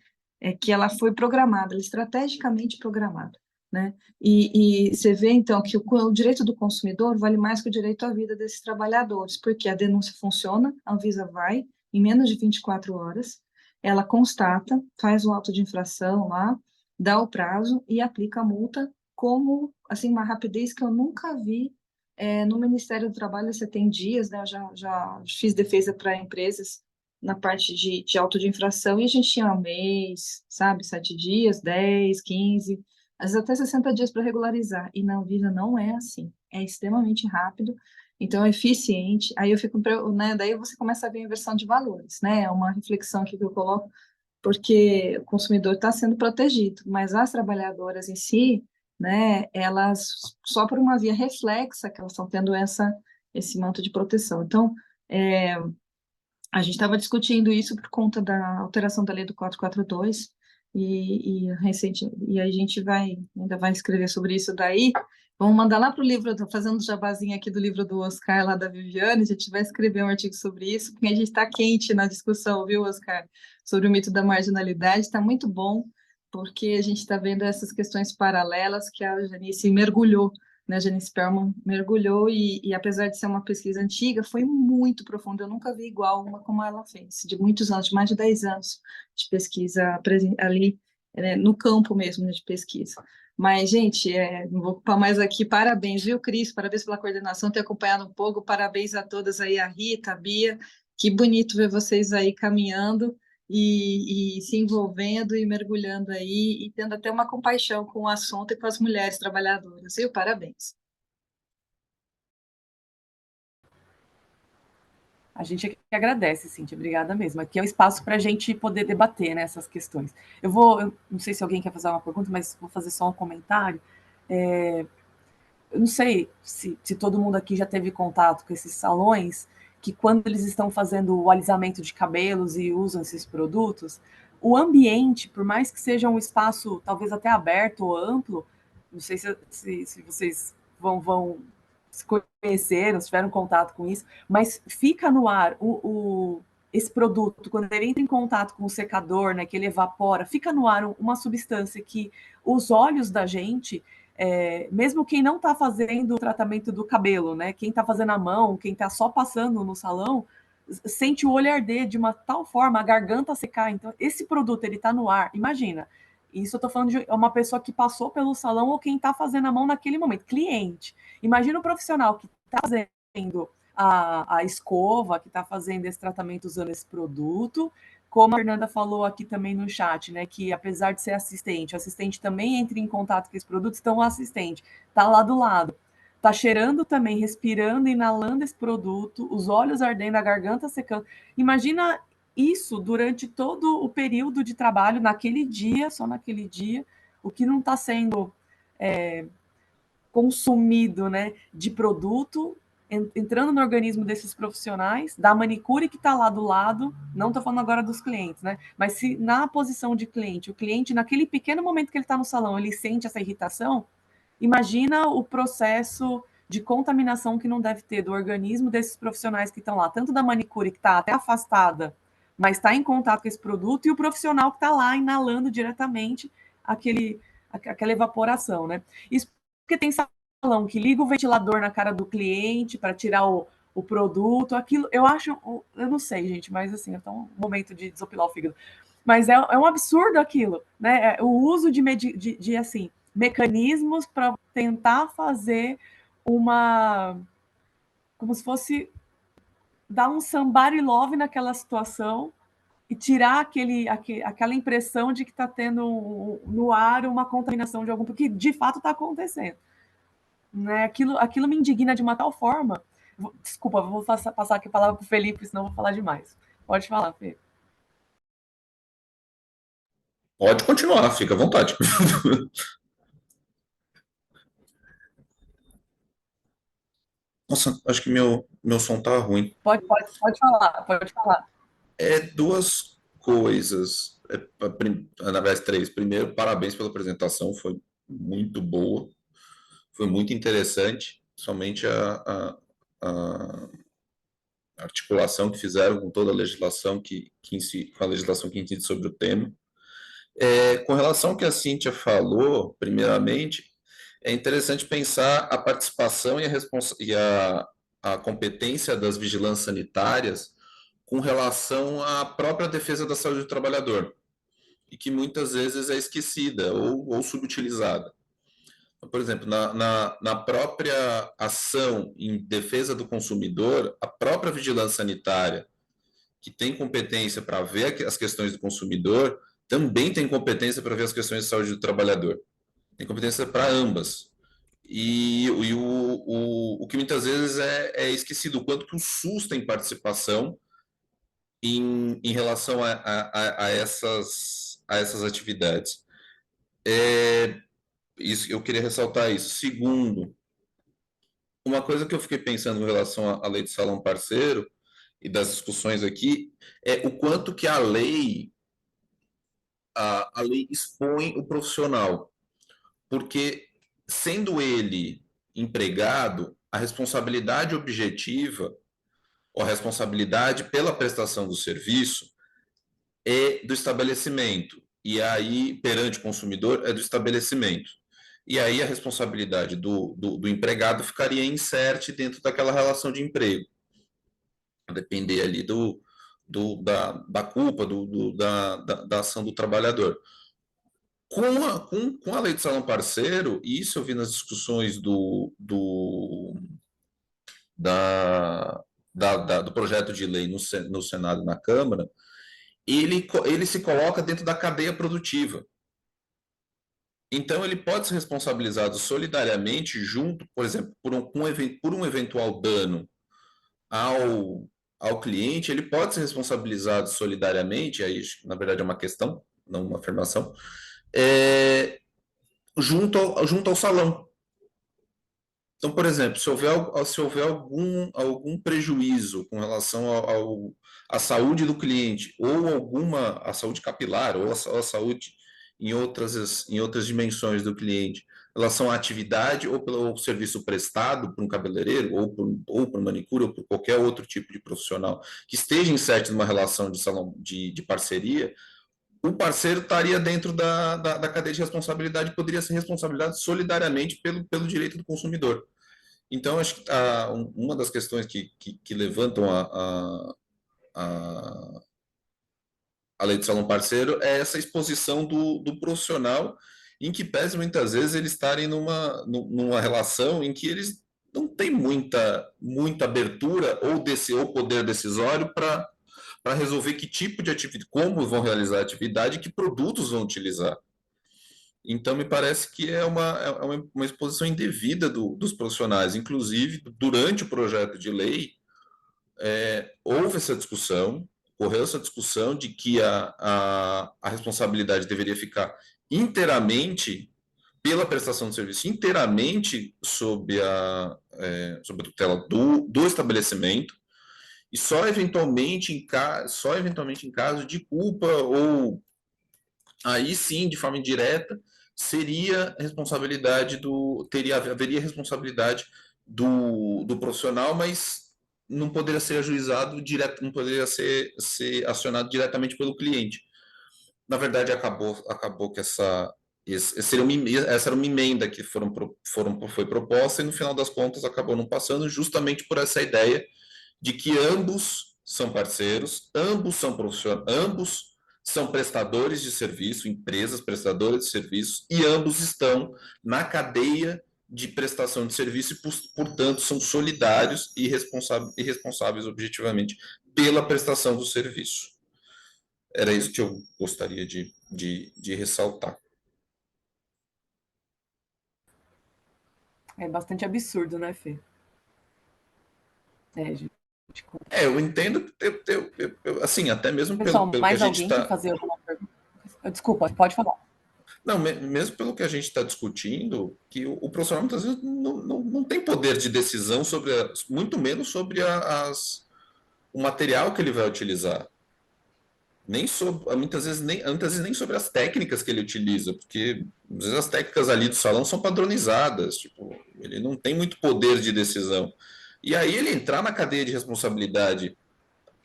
que ela foi programada, ela é estrategicamente programada, né? E você vê, então, que o direito do consumidor vale mais que o direito à vida desses trabalhadores, porque a denúncia funciona, a Anvisa vai, em menos de 24 horas, ela constata, faz o auto de infração lá, dá o prazo e aplica a multa como, assim, uma rapidez que eu nunca vi no Ministério do Trabalho. Você tem dias, né? Eu já fiz defesa para empresas na parte de auto de infração e a gente tinha 1 mês, sabe? 7 dias, 10, 15, às vezes até 60 dias para regularizar. E na Anvisa não é assim. É extremamente rápido, então é eficiente. Aí eu fico, né? Daí você começa a ver a inversão de valores, né? É uma reflexão aqui que eu coloco, porque o consumidor está sendo protegido, mas as trabalhadoras em si, né, elas, só por uma via reflexa que elas estão tendo esse manto de proteção. Então, a gente estava discutindo isso por conta da alteração da lei do 442, e a gente ainda vai escrever sobre isso daí. Vamos mandar lá para o livro, fazendo jabazinho aqui do livro do Oscar, lá da Viviane, a gente vai escrever um artigo sobre isso, porque a gente está quente na discussão, viu, Oscar? Sobre o mito da marginalidade, está muito bom, porque a gente está vendo essas questões paralelas que a Janice mergulhou, né? A Janice Perlman mergulhou e apesar de ser uma pesquisa antiga, foi muito profunda, eu nunca vi igual uma como ela fez, de muitos anos, de mais de 10 anos de pesquisa ali, no campo mesmo, né, de pesquisa. Mas, gente, não vou ocupar mais aqui. Parabéns, viu, Cris? Parabéns pela coordenação, ter acompanhado um pouco. Parabéns a todas aí, a Rita, a Bia. Que bonito ver vocês aí caminhando. e se envolvendo e mergulhando aí e tendo até uma compaixão com o assunto e com as mulheres trabalhadoras, viu? Parabéns. A gente é que agradece, Cíntia, obrigada mesmo. Aqui é o espaço para a gente poder debater, né, essas questões. Eu não sei se alguém quer fazer uma pergunta, mas vou fazer só um comentário. Eu não sei se todo mundo aqui já teve contato com esses salões, que quando eles estão fazendo o alisamento de cabelos e usam esses produtos, o ambiente, por mais que seja um espaço talvez até aberto ou amplo, não sei se vocês vão se conheceram, se tiveram contato com isso, mas fica no ar esse produto, quando ele entra em contato com o secador, né, que ele evapora, fica no ar uma substância que os olhos da gente, mesmo quem não está fazendo o tratamento do cabelo, né? Quem está fazendo a mão, quem está só passando no salão, sente o olho arder de uma tal forma, a garganta secar. Então, esse produto ele está no ar. Imagina, isso eu estou falando de uma pessoa que passou pelo salão ou quem está fazendo a mão naquele momento, cliente. Imagina o profissional que está fazendo a escova, que está fazendo esse tratamento usando esse produto, como a Fernanda falou aqui também no chat, né, que apesar de ser assistente, o assistente também entra em contato com esse produto, então o assistente está lá do lado, está cheirando também, respirando, inalando esse produto, os olhos ardendo, a garganta secando. Imagina isso durante todo o período de trabalho, naquele dia, só naquele dia, o que não está sendo consumido, né, de produto entrando no organismo desses profissionais, da manicure que está lá do lado, não estou falando agora dos clientes, né? Mas se na posição de cliente, o cliente, naquele pequeno momento que ele está no salão, ele sente essa irritação, imagina o processo de contaminação que não deve ter do organismo desses profissionais que estão lá, tanto da manicure que está até afastada, mas está em contato com esse produto, e o profissional que está lá inalando diretamente aquela evaporação, né? Isso porque tem salão que liga o ventilador na cara do cliente para tirar o produto, aquilo, eu acho, eu não sei, gente, mas assim, é um momento de desopilar o fígado. Mas é um absurdo aquilo, né? O uso de assim, mecanismos para tentar fazer como se fosse dar um somebody love naquela situação e tirar aquela impressão de que está tendo no ar uma contaminação de algum, porque de fato está acontecendo. Né? Aquilo me indigna de uma tal forma. Desculpa, vou passar aqui a palavra para o Felipe, senão vou falar demais. Pode falar, Felipe. Pode continuar, fica à vontade. Nossa, acho que meu som tá ruim. Pode falar, pode falar. Duas coisas, na verdade três. Primeiro, parabéns pela apresentação, foi muito boa, foi muito interessante, somente a articulação que fizeram com toda a legislação com a legislação que incide sobre o tema. Com relação ao que a Cíntia falou, primeiramente, é interessante pensar a participação e a competência das vigilâncias sanitárias com relação à própria defesa da saúde do trabalhador, e que muitas vezes é esquecida ou subutilizada. Por exemplo, na própria ação em defesa do consumidor, a própria vigilância sanitária, que tem competência para ver as questões do consumidor, também tem competência para ver as questões de saúde do trabalhador. Tem competência para ambas. E o que muitas vezes é esquecido, o quanto que o SUS tem participação em relação a essas atividades. Isso, eu queria ressaltar isso. Segundo, uma coisa que eu fiquei pensando em relação à lei do salão parceiro e das discussões aqui é o quanto que a lei expõe o profissional, porque sendo ele empregado, a responsabilidade objetiva ou a responsabilidade pela prestação do serviço é do estabelecimento, e aí, perante o consumidor, é do estabelecimento. E aí a responsabilidade do empregado ficaria inserte dentro daquela relação de emprego, a depender ali da culpa, da ação do trabalhador. Com a lei do salão parceiro, e isso eu vi nas discussões do projeto de lei no Senado e na Câmara, ele se coloca dentro da cadeia produtiva. Então, ele pode ser responsabilizado solidariamente junto, por exemplo, por um eventual dano ao cliente, ele pode ser responsabilizado solidariamente, aí, na verdade, é uma questão, não uma afirmação, junto ao salão. Então, por exemplo, se houver algum prejuízo com relação à saúde do cliente, ou a saúde capilar, ou a saúde em outras dimensões do cliente, em relação à atividade ou pelo serviço prestado por um cabeleireiro, ou por manicure, ou por qualquer outro tipo de profissional que esteja inserto numa relação de salão de parceria, o parceiro estaria dentro da cadeia de responsabilidade, poderia ser responsabilizado solidariamente pelo direito do consumidor. Então, acho que uma das questões que levantam a lei do salão parceiro é essa exposição do profissional, em que pese muitas vezes eles estarem numa relação em que eles não têm muita abertura ou poder decisório para resolver que tipo de atividade, como vão realizar a atividade, que produtos vão utilizar. Então, me parece que é uma exposição indevida dos profissionais. Inclusive, durante o projeto de lei, houve essa discussão, ocorreu essa discussão de que a responsabilidade deveria ficar inteiramente pela prestação de serviço, inteiramente sob a tutela do estabelecimento, e só eventualmente em caso de culpa, ou aí sim, de forma indireta, haveria responsabilidade do profissional, mas não poderia ser ajuizado direto, não poderia ser acionado diretamente pelo cliente. Na verdade, acabou que essa era uma emenda que foi proposta, e no final das contas acabou não passando, justamente por essa ideia de que ambos são parceiros, ambos são profissionais, ambos são prestadores de serviço, empresas prestadoras de serviços, e ambos estão na cadeia de prestação de serviço e, portanto, são solidários e responsáveis objetivamente pela prestação do serviço. Era isso que eu gostaria de ressaltar. É bastante absurdo, né, Fê? Gente. Eu entendo, assim, até mesmo Pessoal, pelo que a mais gente alguém quer fazer alguma pergunta? Desculpa, pode falar. Não, mesmo pelo que a gente está discutindo, que o profissional muitas vezes não tem poder de decisão sobre, muito menos sobre o material que ele vai utilizar. Muitas vezes nem sobre as técnicas que ele utiliza, porque às vezes as técnicas ali do salão são padronizadas, tipo, ele não tem muito poder de decisão. E aí ele entrar na cadeia de responsabilidade,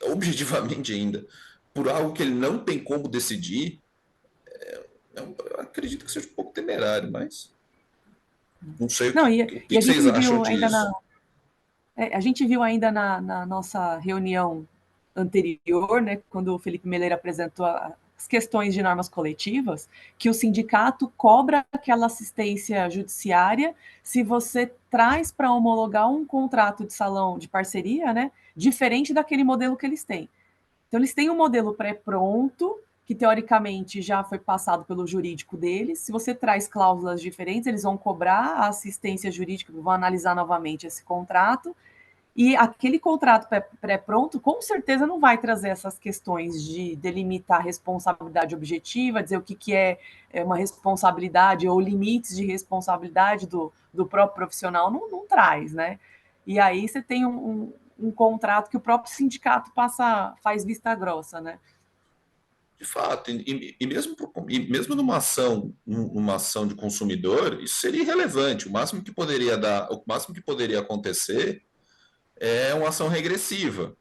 objetivamente ainda, por algo que ele não tem como decidir, eu acredito que seja um pouco temerário, mas não sei o que vocês acham disso. A gente viu ainda na nossa reunião anterior, né, quando o Felipe Meleira apresentou as questões de normas coletivas, que o sindicato cobra aquela assistência judiciária se você traz para homologar um contrato de salão de parceria, né, diferente daquele modelo que eles têm. Então, eles têm um modelo pré-pronto, que teoricamente já foi passado pelo jurídico deles. Se você traz cláusulas diferentes, eles vão cobrar a assistência jurídica, vão analisar novamente esse contrato. E aquele contrato pré-pronto, com certeza, não vai trazer essas questões de delimitar responsabilidade objetiva, dizer o que é uma responsabilidade ou limites de responsabilidade do próprio profissional, não traz, né? E aí você tem um contrato que o próprio sindicato faz vista grossa, né? De fato, e mesmo numa ação de consumidor, isso seria irrelevante. O máximo que poderia acontecer é uma ação regressiva.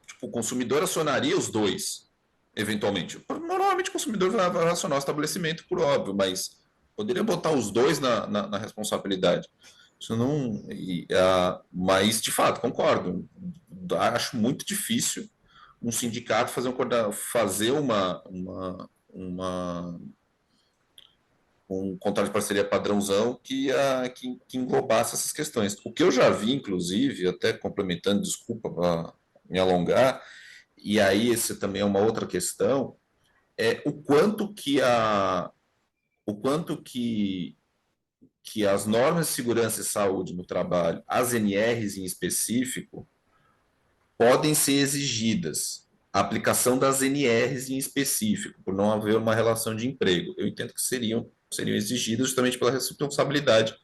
Tipo, o consumidor acionaria os dois, eventualmente. Normalmente o consumidor vai acionar o estabelecimento, por óbvio, mas poderia botar os dois na responsabilidade. Isso não. Mas, de fato, concordo. Acho muito difícil um sindicato fazer um contrato de parceria padrãozão que englobasse essas questões. O que eu já vi, inclusive, até complementando, desculpa me alongar, e aí esse também é uma outra questão, é o quanto que as normas de segurança e saúde no trabalho, as NRs em específico, podem ser exigidas. A aplicação das NRs em específico, por não haver uma relação de emprego. Eu entendo que seriam exigidas justamente pela responsabilidade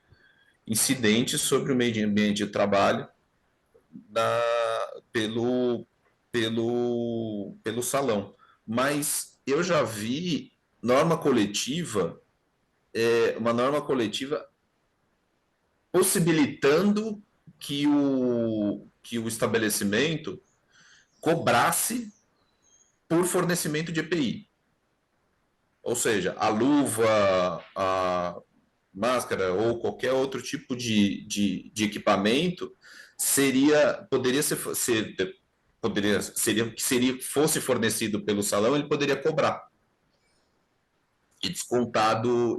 incidente sobre o meio ambiente de trabalho pelo, pelo salão. Mas eu já vi norma coletiva, uma norma coletiva possibilitando que o estabelecimento cobrasse por fornecimento de EPI. Ou seja, a luva, a máscara ou qualquer outro tipo de equipamento fosse fornecido pelo salão, ele poderia cobrar e descontado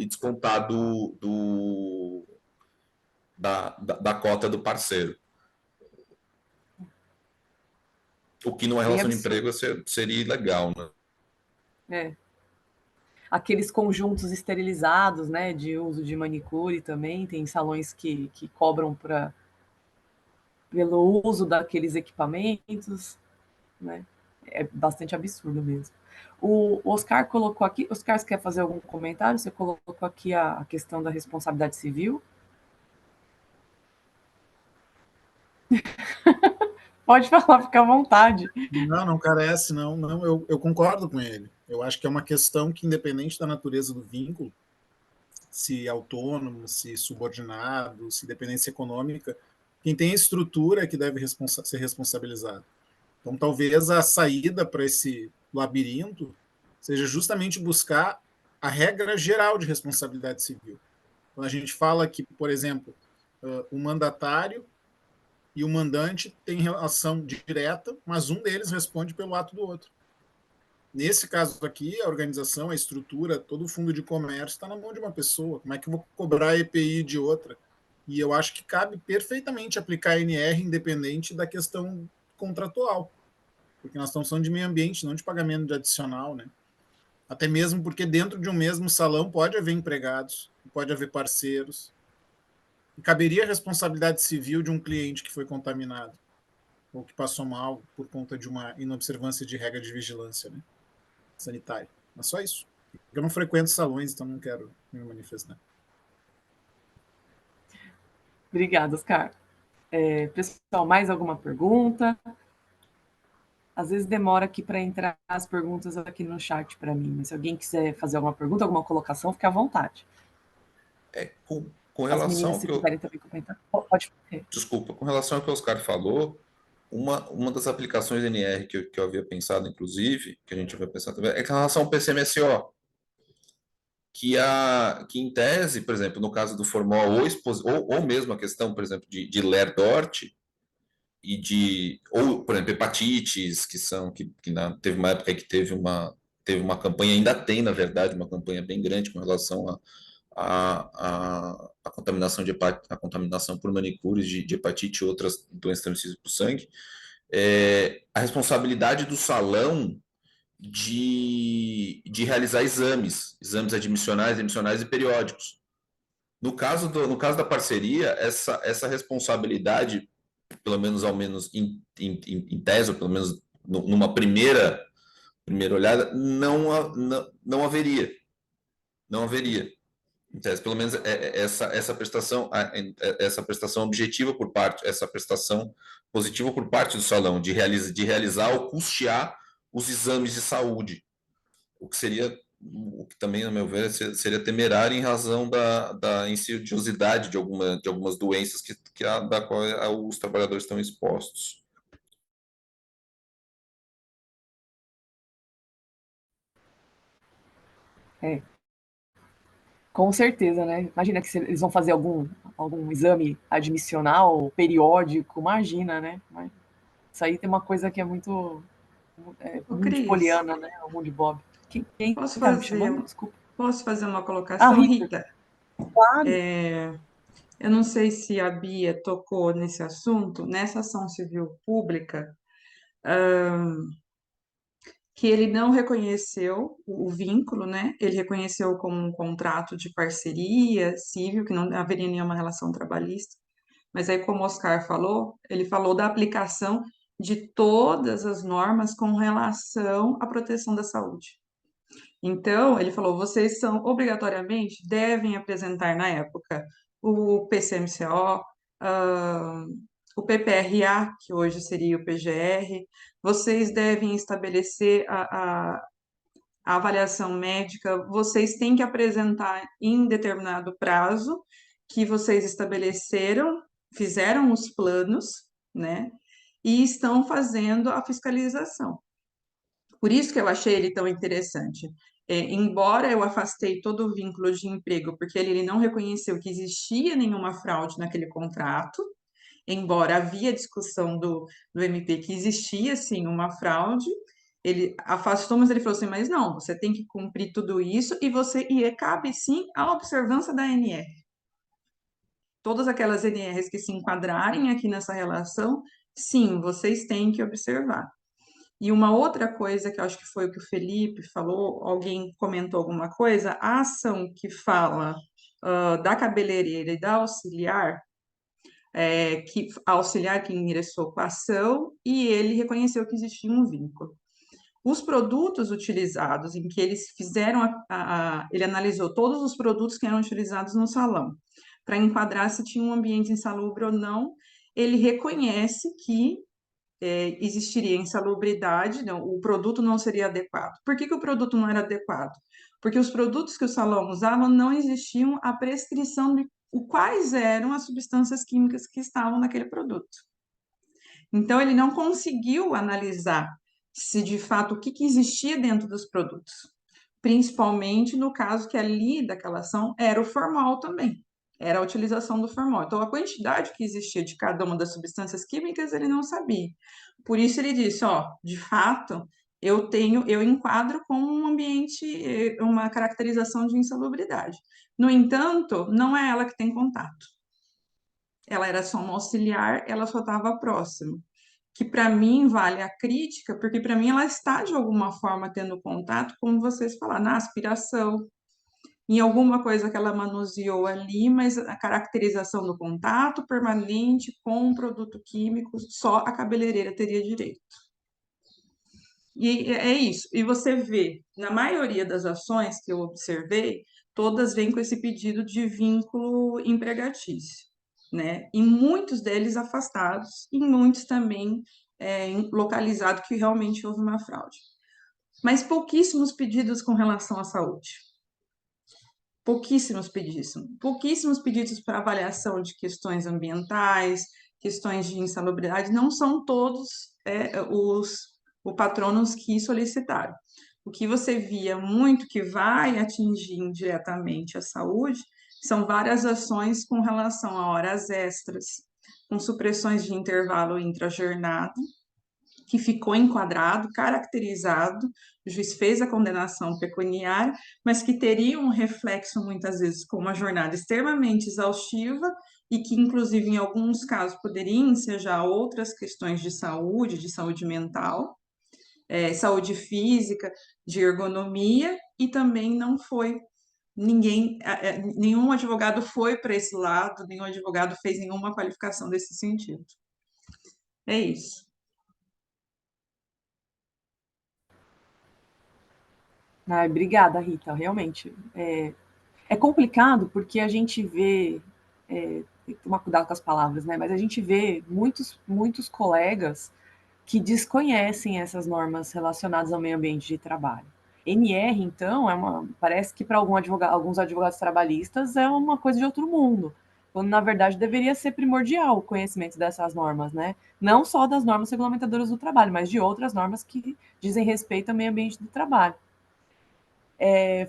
da cota do parceiro. O que numa Bem relação de absurdo. emprego seria ilegal, né? É. Aqueles conjuntos esterilizados, né, de uso de manicure também, tem salões que cobram pelo uso daqueles equipamentos, né? É bastante absurdo mesmo. O Oscar colocou aqui. Oscar, você quer fazer algum comentário? Você colocou aqui a questão da responsabilidade civil. Pode falar, fica à vontade. Não, não carece, não. Não, eu concordo com ele. Eu acho que é uma questão que, independente da natureza do vínculo, se autônomo, se subordinado, se dependência econômica, quem tem a estrutura é que deve ser responsabilizado. Então, talvez a saída para esse labirinto seja justamente buscar a regra geral de responsabilidade civil. Quando a gente fala que, por exemplo, o mandatário e o mandante têm relação direta, mas um deles responde pelo ato do outro. Nesse caso aqui, a organização, a estrutura, todo o fundo de comércio está na mão de uma pessoa. Como é que eu vou cobrar a EPI de outra? E eu acho que cabe perfeitamente aplicar a NR independente da questão contratual, porque nós estamos falando de meio ambiente, não de pagamento de adicional, né? Até mesmo porque dentro de um mesmo salão pode haver empregados, pode haver parceiros, e caberia a responsabilidade civil de um cliente que foi contaminado ou que passou mal por conta de uma inobservância de regra de vigilância, né, sanitária. Mas só isso. Eu não frequento salões, então não quero me manifestar. Obrigada, Oscar. Pessoal, mais alguma pergunta? Às vezes demora aqui para entrar as perguntas aqui no chat para mim, mas se alguém quiser fazer alguma pergunta, alguma colocação, fique à vontade. Com As relação meninas, ao se que eu... quiserem também comentar, pode fazer. Desculpa, com relação ao que o Oscar falou, uma das aplicações NR que eu havia pensado, inclusive, que a gente vai pensar também, é com relação ao PCMSO, que em tese, por exemplo, no caso do formol ou mesmo a questão, por exemplo, de Ler-Dort ou, por exemplo, hepatites, teve uma época que teve uma campanha, ainda tem, na verdade, uma campanha bem grande com relação a contaminação a contaminação por manicures de hepatite e outras doenças transmissíveis por sangue, a responsabilidade do salão de realizar exames admissionais e periódicos. No caso da parceria, essa responsabilidade, pelo menos em tese, ou pelo menos numa primeira olhada, não haveria. Não haveria. Em tese, pelo menos essa prestação objetiva por parte, essa prestação positiva por parte do salão, de realizar ou custear os exames de saúde, o que também, a meu ver, seria temerário em razão da insidiosidade de algumas doenças da qual os trabalhadores estão expostos. Com certeza, né? Imagina que eles vão fazer algum exame admissional, periódico, imagina, né? Mas isso aí tem uma coisa que é muito mundo de Cris, Poliana, né? O mundo de Bob. Quem posso tá me chamando? Desculpa. fazer uma colocação, Rita. Rita? Claro. Eu não sei se a Bia tocou nesse assunto, nessa ação civil pública, que ele não reconheceu o vínculo, né? Ele reconheceu como um contrato de parceria civil, que não haveria nenhuma relação trabalhista. Mas aí, como o Oscar falou, ele falou da aplicação de todas as normas com relação à proteção da saúde. Então, ele falou, vocês são obrigatoriamente devem apresentar na época o PCMCO, ah, o PPRA, que hoje seria o PGR, vocês devem estabelecer a avaliação médica, vocês têm que apresentar em determinado prazo que vocês estabeleceram, fizeram os planos, né? E estão fazendo a fiscalização. Por isso que eu achei ele tão interessante. Embora eu afastei todo o vínculo de emprego, porque ele não reconheceu que existia nenhuma fraude naquele contrato, embora havia discussão do MP que existia sim uma fraude, ele afastou, mas ele falou assim, mas não, você tem que cumprir tudo isso e cabe sim a observância da NR. Todas aquelas NRs que se enquadrarem aqui nessa relação, sim, vocês têm que observar. E uma outra coisa que eu acho que foi o que o Felipe falou, alguém comentou alguma coisa, a ação que fala da cabeleireira e da auxiliar, que a auxiliar que ingressou com a ação e ele reconheceu que existia um vínculo. Os produtos utilizados, em que eles fizeram, ele analisou todos os produtos que eram utilizados no salão, para enquadrar se tinha um ambiente insalubre ou não, ele reconhece que existiria insalubridade, não, o produto não seria adequado. Por que o produto não era adequado? Porque os produtos que o salão usava não existiam a prescrição de quais eram as substâncias químicas que estavam naquele produto. Então, ele não conseguiu analisar se de fato o que existia dentro dos produtos, principalmente no caso que ali daquela ação era o formol também, era a utilização do formol. Então, a quantidade que existia de cada uma das substâncias químicas ele não sabia. Por isso ele disse, ó, de fato, eu enquadro como um ambiente, uma caracterização de insalubridade. No entanto, não é ela que tem contato. Ela era só uma auxiliar, ela só estava próxima. Que para mim vale a crítica, porque para mim ela está de alguma forma tendo contato, como vocês falaram, na aspiração, em alguma coisa que ela manuseou ali, mas a caracterização do contato permanente com um produto químico, só a cabeleireira teria direito. E é isso. E você vê, na maioria das ações que eu observei, todas vêm com esse pedido de vínculo empregatício, né? E muitos deles afastados, e muitos também localizados que realmente houve uma fraude. Mas pouquíssimos pedidos com relação à saúde. Pouquíssimos pedidos para avaliação de questões ambientais, questões de insalubridade, não são todos os patronos que solicitaram. O que você via muito que vai atingir indiretamente a saúde são várias ações com relação a horas extras, com supressões de intervalo intra-jornada, que ficou enquadrado, caracterizado, o juiz fez a condenação pecuniária, mas que teria um reflexo, muitas vezes, com uma jornada extremamente exaustiva e que, inclusive, em alguns casos, poderiam ensejar outras questões de saúde mental, saúde física, de ergonomia, e também não foi nenhum advogado foi para esse lado, nenhum advogado fez nenhuma qualificação desse sentido. É isso. Obrigada, Rita. Realmente é complicado porque a gente vê, tem que tomar cuidado com as palavras, né? Mas a gente vê muitos colegas que desconhecem essas normas relacionadas ao meio ambiente de trabalho. NR, então, parece que para alguns advogados trabalhistas é uma coisa de outro mundo, quando na verdade deveria ser primordial o conhecimento dessas normas, né? Não só das normas regulamentadoras do trabalho, mas de outras normas que dizem respeito ao meio ambiente do trabalho.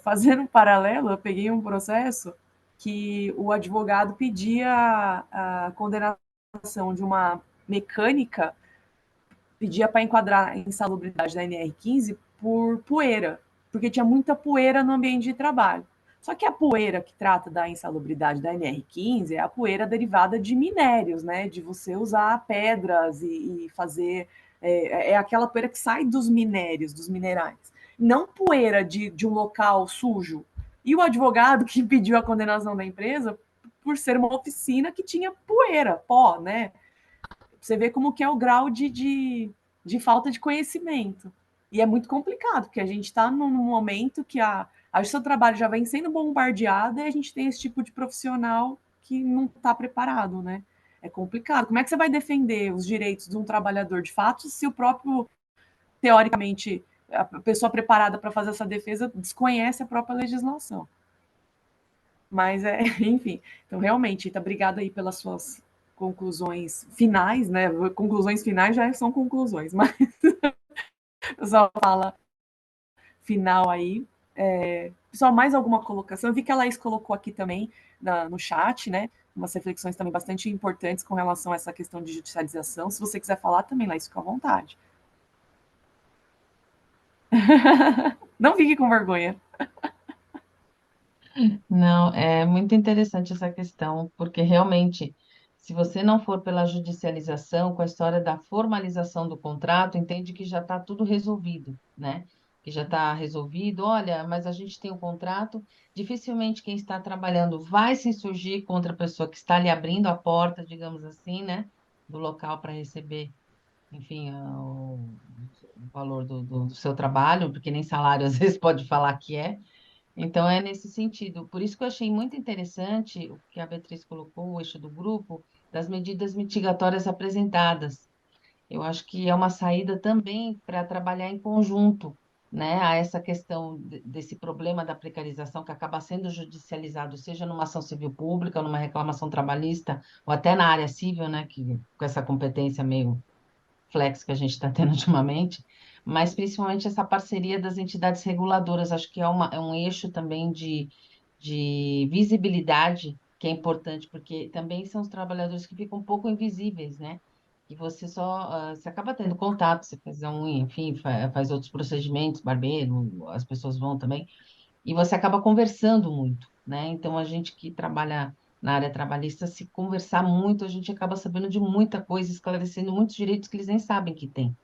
Fazendo um paralelo, eu peguei um processo que o advogado pedia a condenação de uma mecânica, pedia para enquadrar a insalubridade da NR15 por poeira, porque tinha muita poeira no ambiente de trabalho. Só que a poeira que trata da insalubridade da NR15 é a poeira derivada de minérios, né? De você usar pedras e fazer É aquela poeira que sai dos minérios, dos minerais. Não poeira de um local sujo. E o advogado que pediu a condenação da empresa por ser uma oficina que tinha poeira, pó, né? Você vê como que é o grau de falta de conhecimento. E é muito complicado, porque a gente está num momento que a justiça do trabalho já vem sendo bombardeada e a gente tem esse tipo de profissional que não está preparado, né? É complicado. Como é que você vai defender os direitos de um trabalhador de fato se o próprio, teoricamente, a pessoa preparada para fazer essa defesa desconhece a própria legislação? Mas, enfim, então, realmente, Ita, obrigada aí pelas suas conclusões finais, né? Conclusões finais já são conclusões, mas só fala final aí. Pessoal, mais alguma colocação? Eu vi que a Laís colocou aqui também no chat, né? Umas reflexões também bastante importantes com relação a essa questão de judicialização. Se você quiser falar também, Laís, fica à vontade. Não fique com vergonha. Não, é muito interessante essa questão, porque realmente, se você não for pela judicialização, com a história da formalização do contrato, entende que já está tudo resolvido, né? Que já está resolvido, olha, mas a gente tem o contrato, dificilmente quem está trabalhando vai se insurgir contra a pessoa que está lhe abrindo a porta, digamos assim, né? Do local para receber, enfim, o valor do seu trabalho, porque nem salário às vezes pode falar que é. Então, é nesse sentido. Por isso que eu achei muito interessante o que a Beatriz colocou, o eixo do grupo, das medidas mitigatórias apresentadas. Eu acho que é uma saída também para trabalhar em conjunto, né, a essa questão desse problema da precarização que acaba sendo judicializado, seja numa ação civil pública, numa reclamação trabalhista, ou até na área civil, né, que, com essa competência meio flex que a gente está tendo ultimamente, mas principalmente essa parceria das entidades reguladoras, acho que é um eixo também de visibilidade que é importante, porque também são os trabalhadores que ficam um pouco invisíveis, né? E você só, você acaba tendo contato, você faz enfim, faz outros procedimentos, barbeiro, as pessoas vão também, e você acaba conversando muito, né? Então, a gente que trabalha na área trabalhista, se conversar muito, a gente acaba sabendo de muita coisa, esclarecendo muitos direitos que eles nem sabem que têm.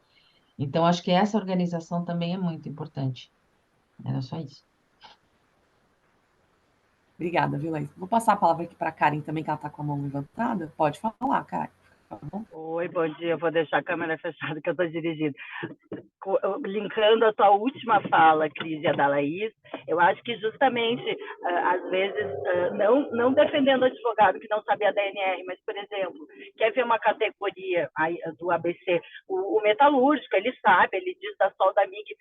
Então, acho que essa organização também é muito importante. Era só isso. Obrigada, viu, Laís? Vou passar a palavra aqui para a Karen também, que ela está com a mão levantada. Pode falar, Karen. Tá bom? Oi, bom dia. Eu vou deixar a câmera fechada que eu estou dirigindo. Linkando a tua última fala, Cris, e a da Laís, eu acho que justamente, às vezes, não defendendo o advogado que não sabe a DNR, mas, por exemplo, quer ver uma categoria do ABC, o metalúrgico, ele sabe, ele diz da solda MIG,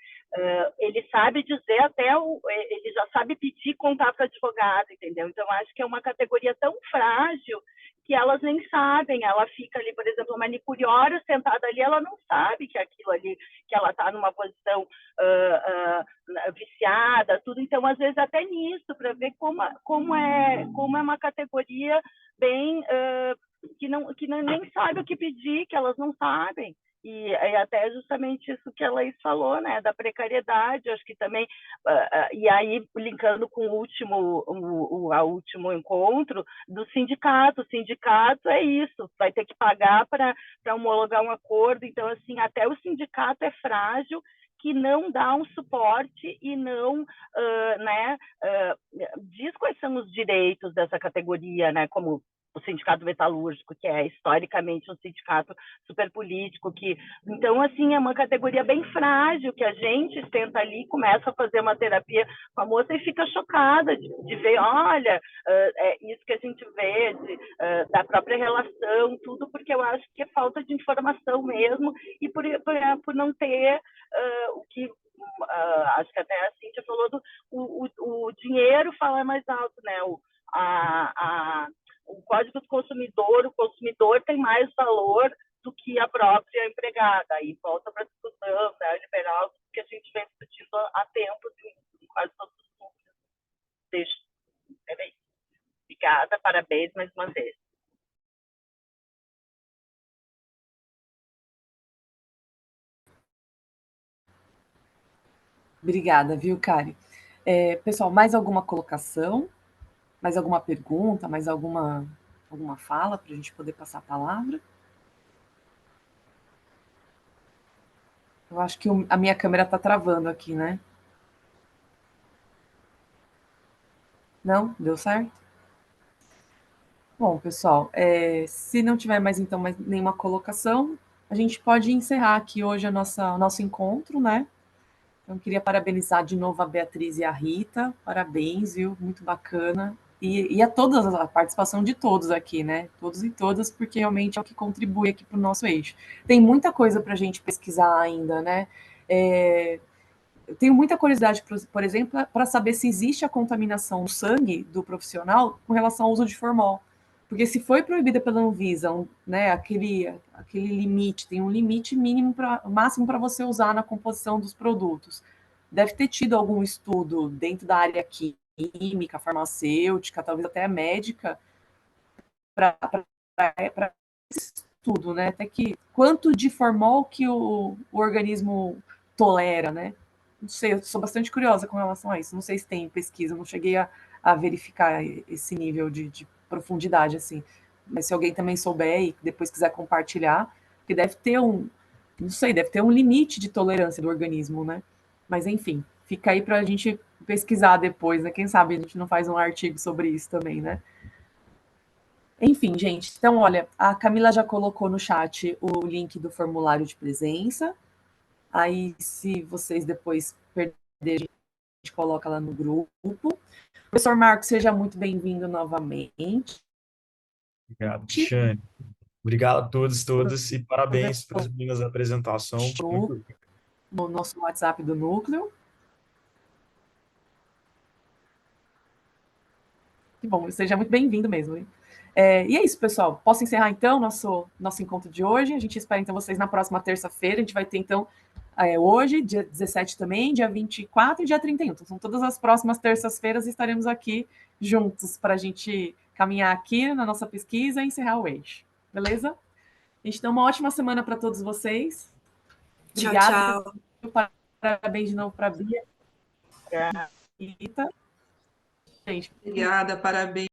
ele sabe dizer ele já sabe pedir contato para advogado, entendeu? Então, acho que é uma categoria tão frágil que elas nem sabem, ela fica ali, por exemplo, uma manicure horas sentada ali, ela não sabe que aquilo ali, que ela está numa posição viciada, tudo. Então, às vezes, até nisso, para ver como é uma categoria bem que nem sabe o que pedir, que elas não sabem. E até justamente isso que a Laís falou, né, da precariedade, acho que também, e aí linkando com o último encontro do sindicato. O sindicato é isso, vai ter que pagar para homologar um acordo, então, assim, até o sindicato é frágil, que não dá um suporte e não diz quais são os direitos dessa categoria, né, como o sindicato metalúrgico, que é historicamente um sindicato super político, então, assim, é uma categoria bem frágil, que a gente senta ali, começa a fazer uma terapia com a moça e fica chocada de ver, olha, é isso que a gente vê, da própria relação, tudo, porque eu acho que é falta de informação mesmo, e por não ter o que acho que até a Cíntia falou o dinheiro fala mais alto, né? O Código do Consumidor, o consumidor tem mais valor do que a própria empregada. Aí volta para a discussão, né, liberal, que a gente vem discutindo há tempos em quase todos os pontos. Obrigada, parabéns mais uma vez. Obrigada, viu, Karen? Pessoal, mais alguma colocação? Mais alguma pergunta? Mais alguma fala para a gente poder passar a palavra? Eu acho que a minha câmera está travando aqui, né? Não? Deu certo? Bom, pessoal, se não tiver mais, então, mais nenhuma colocação, a gente pode encerrar aqui hoje o nosso encontro, né? Então, queria parabenizar de novo a Beatriz e a Rita. Parabéns, viu? Muito bacana. E a participação de todos aqui, né? Todos e todas, porque realmente é o que contribui aqui para o nosso eixo. Tem muita coisa para a gente pesquisar ainda, né? Eu tenho muita curiosidade, por exemplo, para saber se existe a contaminação no sangue do profissional com relação ao uso de formol. Porque se foi proibida pela Anvisa, né, aquele limite, tem um limite mínimo máximo para você usar na composição dos produtos. Deve ter tido algum estudo dentro da área química, farmacêutica, talvez até médica, para esse estudo, né? Até que quanto de formol que o organismo tolera, né? Não sei, eu sou bastante curiosa com relação a isso. Não sei se tem pesquisa, não cheguei a verificar esse nível de profundidade, assim. Mas se alguém também souber e depois quiser compartilhar, porque deve ter não sei, deve ter um limite de tolerância do organismo, né? Mas enfim, fica aí para a gente pesquisar depois, né? Quem sabe a gente não faz um artigo sobre isso também, né? Enfim, gente, então, olha, a Camila já colocou no chat o link do formulário de presença. Aí, se vocês depois perderem, a gente coloca lá no grupo. Professor Marcos, seja muito bem-vindo novamente. Obrigado, Cristiane. Obrigado a todos e todas e parabéns para as meninas da apresentação. No nosso WhatsApp do Núcleo. Que bom, seja muito bem-vindo mesmo. Hein? E é isso, pessoal. Posso encerrar, então, nosso encontro de hoje. A gente espera, então, vocês na próxima terça-feira. A gente vai ter, então, hoje, dia 17 também, dia 24 e dia 31. Então, são todas as próximas terças-feiras estaremos aqui juntos para a gente caminhar aqui na nossa pesquisa e encerrar o eixo. Beleza? A gente dá uma ótima semana para todos vocês. Obrigada. Tchau, tchau. Parabéns de novo para a Bia. Tchau. Rita. Gente, Obrigada, parabéns.